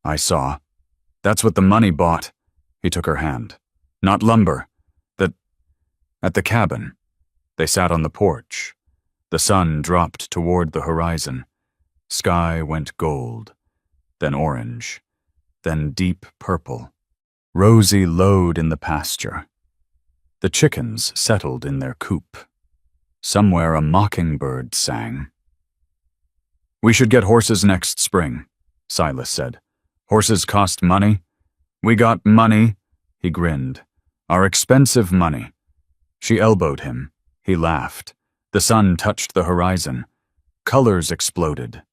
"I saw. That's what the money bought." He took her hand. "Not lumber. At the cabin." They sat on the porch. The sun dropped toward the horizon. Sky went gold, then orange, then deep purple. Rosy lowed in the pasture. The chickens settled in their coop. Somewhere a mockingbird sang. "We should get horses next spring," Silas said. "Horses cost money." "We got money," he grinned. "Our expensive money." She elbowed him. He laughed. The sun touched the horizon. Colors exploded.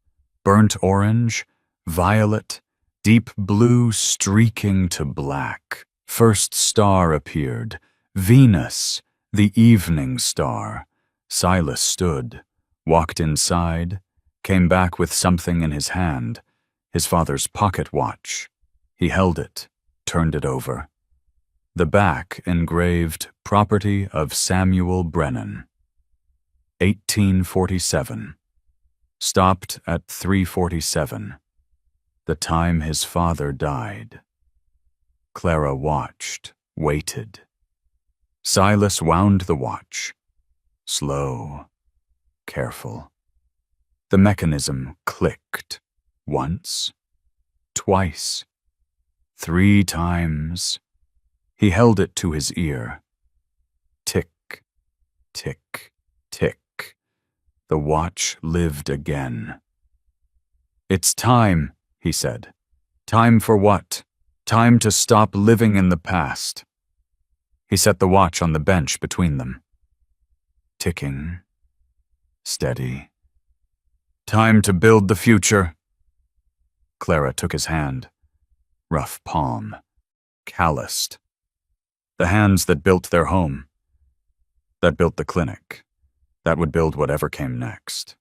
Burnt orange, violet, deep blue streaking to black. First star appeared. Venus, the evening star. Silas stood, walked inside, came back with something in his hand, his father's pocket watch. He held it, turned it over. The back engraved "Property of Samuel Brennan." 1847. Stopped at 3:47. The time his father died. Clara watched, waited. Silas wound the watch. Slow, careful. The mechanism clicked. Once, twice, 3 times. He held it to his ear. Tick, tick, tick. The watch lived again. "It's time," he said. "Time for what? Time to stop living in the past." He set the watch on the bench between them. Ticking. Steady. "Time to build the future." Clara took his hand. Rough palm. Calloused. The hands that built their home. That built the clinic. That would build whatever came next.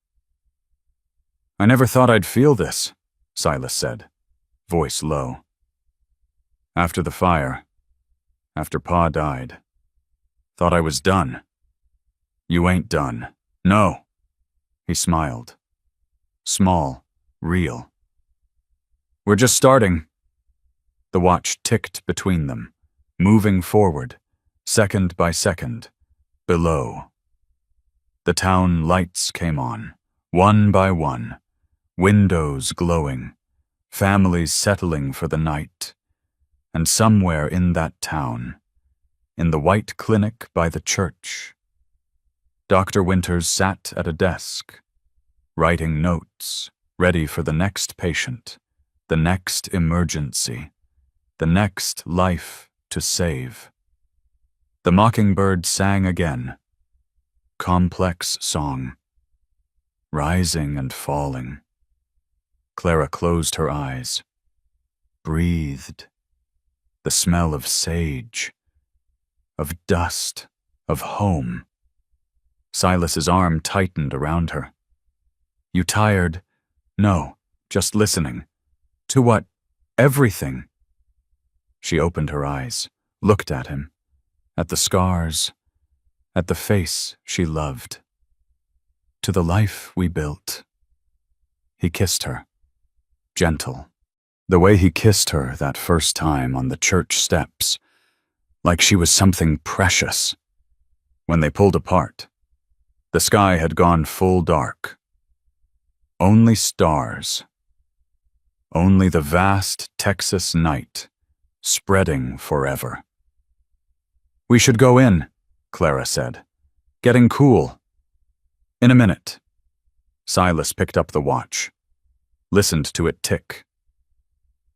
"I never thought I'd feel this," Silas said, voice low. "After the fire, after Pa died, thought I was done." "You ain't done. No." He smiled. Small, real. "We're just starting." The watch ticked between them, moving forward, second by second, below. The town lights came on, one by one, windows glowing, families settling for the night, and somewhere in that town, in the white clinic by the church, Dr. Winters sat at a desk, writing notes, ready for the next patient, the next emergency, the next life to save. The mockingbird sang again, complex song, rising and falling. Clara closed her eyes, breathed. The smell of sage, of dust, of home. Silas's arm tightened around her. You tired? No, just listening. To what? Everything. She opened her eyes, looked at him, at the scars, at the face she loved. To the life we built. He kissed her, gentle. The way he kissed her that first time on the church steps, like she was something precious. When they pulled apart, the sky had gone full dark. Only stars. Only the vast Texas night, spreading forever. We should go in, Clara said. Getting cool. In a minute. Silas picked up the watch, listened to it tick.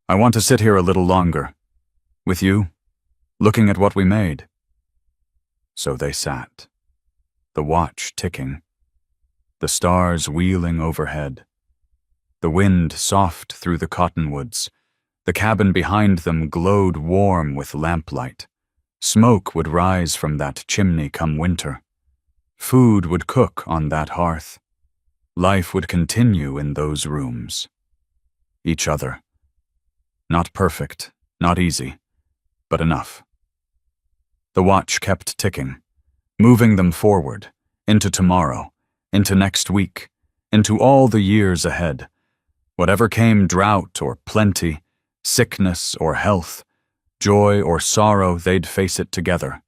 I want to sit here a little longer. With you, looking at what we made. So they sat, the watch ticking, the stars wheeling overhead, the wind soft through the cottonwoods. The cabin behind them glowed warm with lamplight. Smoke would rise from that chimney come winter. Food would cook on that hearth. Life would continue in those rooms. Each other. Not perfect, not easy, but enough. The watch kept ticking, moving them forward, into tomorrow, into next week, into all the years ahead. Whatever came, drought or plenty, sickness or health, joy or sorrow, they'd face it together.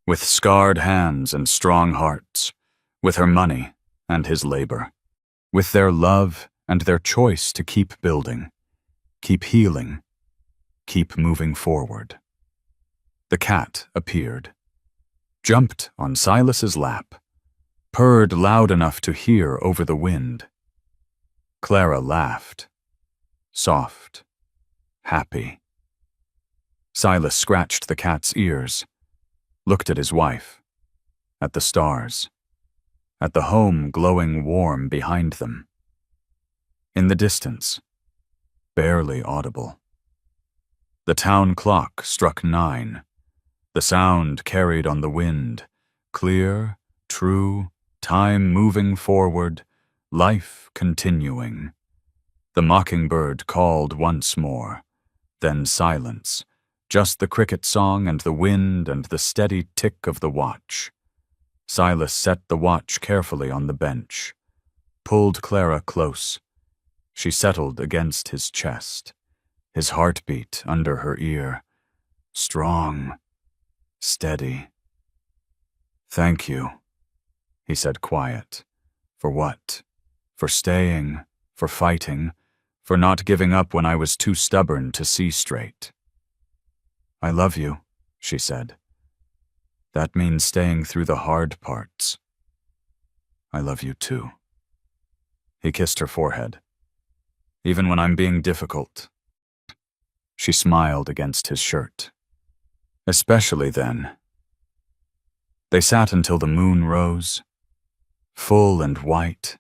With scarred hands and strong hearts, with her money and his labor, with their love and their choice to keep building. Keep healing, keep moving forward. The cat appeared, jumped on Silas's lap, purred loud enough to hear over the wind. Clara laughed, soft, happy. Silas scratched the cat's ears, looked at his wife, at the stars, at the home glowing warm behind them. In the distance, barely audible. The town clock struck 9. The sound carried on the wind, clear, true, time moving forward, life continuing. The mockingbird called once more, then silence, just the cricket song and the wind and the steady tick of the watch. Silas set the watch carefully on the bench, pulled Clara close. She settled against his chest, his heartbeat under her ear. Strong, steady. Thank you, he said quiet. For what? For staying, for fighting, for not giving up when I was too stubborn to see straight. I love you, she said. That means staying through the hard parts. I love you too. He kissed her forehead. Even when I'm being difficult. She smiled against his shirt. Especially then. They sat until the moon rose, full and white,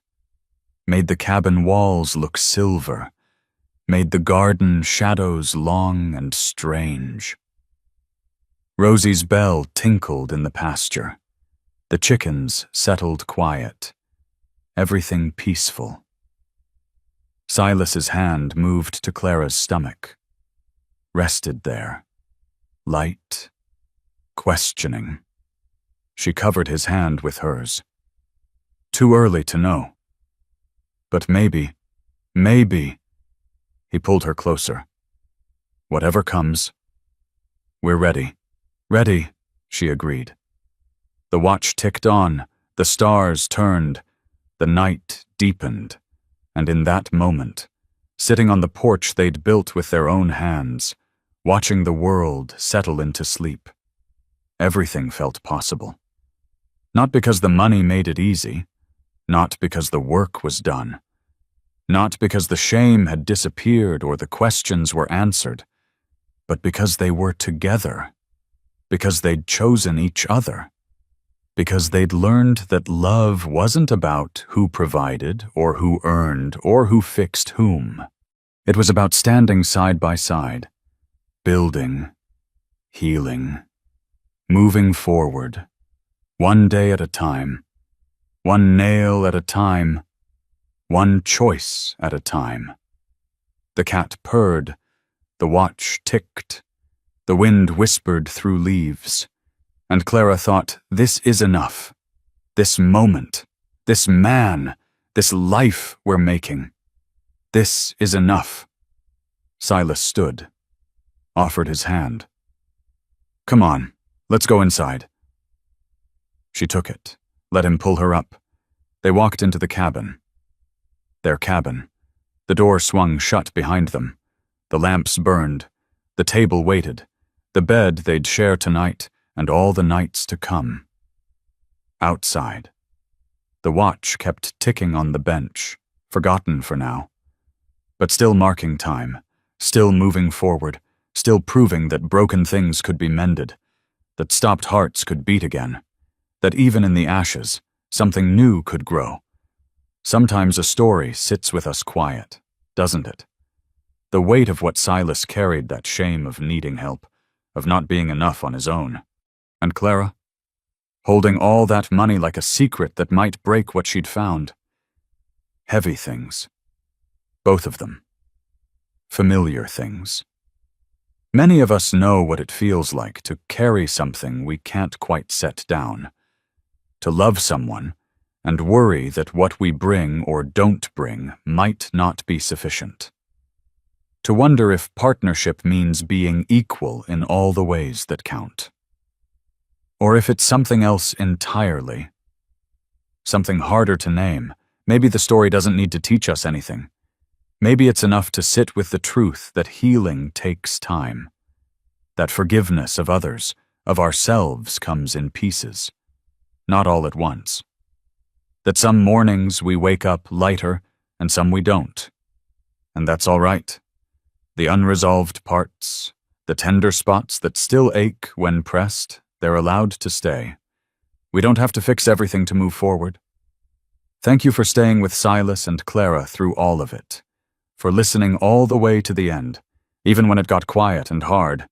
made the cabin walls look silver, made the garden shadows long and strange. Rosie's bell tinkled in the pasture. The chickens settled quiet, everything peaceful. Silas's hand moved to Clara's stomach, rested there, light, questioning. She covered his hand with hers. Too early to know. But maybe. He pulled her closer. Whatever comes. We're ready. Ready, she agreed. The watch ticked on, the stars turned, the night deepened, and in that moment, sitting on the porch they'd built with their own hands, watching the world settle into sleep. Everything felt possible. Not because the money made it easy, not because the work was done, not because the shame had disappeared or the questions were answered, but because they were together, because they'd chosen each other, because they'd learned that love wasn't about who provided or who earned or who fixed whom. It was about standing side by side, building, healing, moving forward, one day at a time, one nail at a time, one choice at a time. The cat purred, the watch ticked, the wind whispered through leaves, and Clara thought, this is enough. This moment, this man, this life we're making. This is enough. Silas stood, offered his hand. Come on, let's go inside. She took it, let him pull her up. They walked into the cabin. Their cabin. The door swung shut behind them. The lamps burned. The table waited. The bed they'd share tonight and all the nights to come. Outside. The watch kept ticking on the bench, forgotten for now, but still marking time, still moving forward, still proving that broken things could be mended, that stopped hearts could beat again, that even in the ashes, something new could grow. Sometimes a story sits with us quiet, doesn't it? The weight of what Silas carried, that shame of needing help, of not being enough on his own. And Clara? Holding all that money like a secret that might break what she'd found. Heavy things. Both of them. Familiar things. Many of us know what it feels like to carry something we can't quite set down. To love someone and worry that what we bring or don't bring might not be sufficient. To wonder if partnership means being equal in all the ways that count. Or if it's something else entirely. Something harder to name. Maybe the story doesn't need to teach us anything. Maybe it's enough to sit with the truth that healing takes time. That forgiveness of others, of ourselves, comes in pieces. Not all at once. That some mornings we wake up lighter and some we don't. And that's all right. The unresolved parts, the tender spots that still ache when pressed, they're allowed to stay. We don't have to fix everything to move forward. Thank you for staying with Silas and Clara through all of it, for listening all the way to the end, even when it got quiet and hard.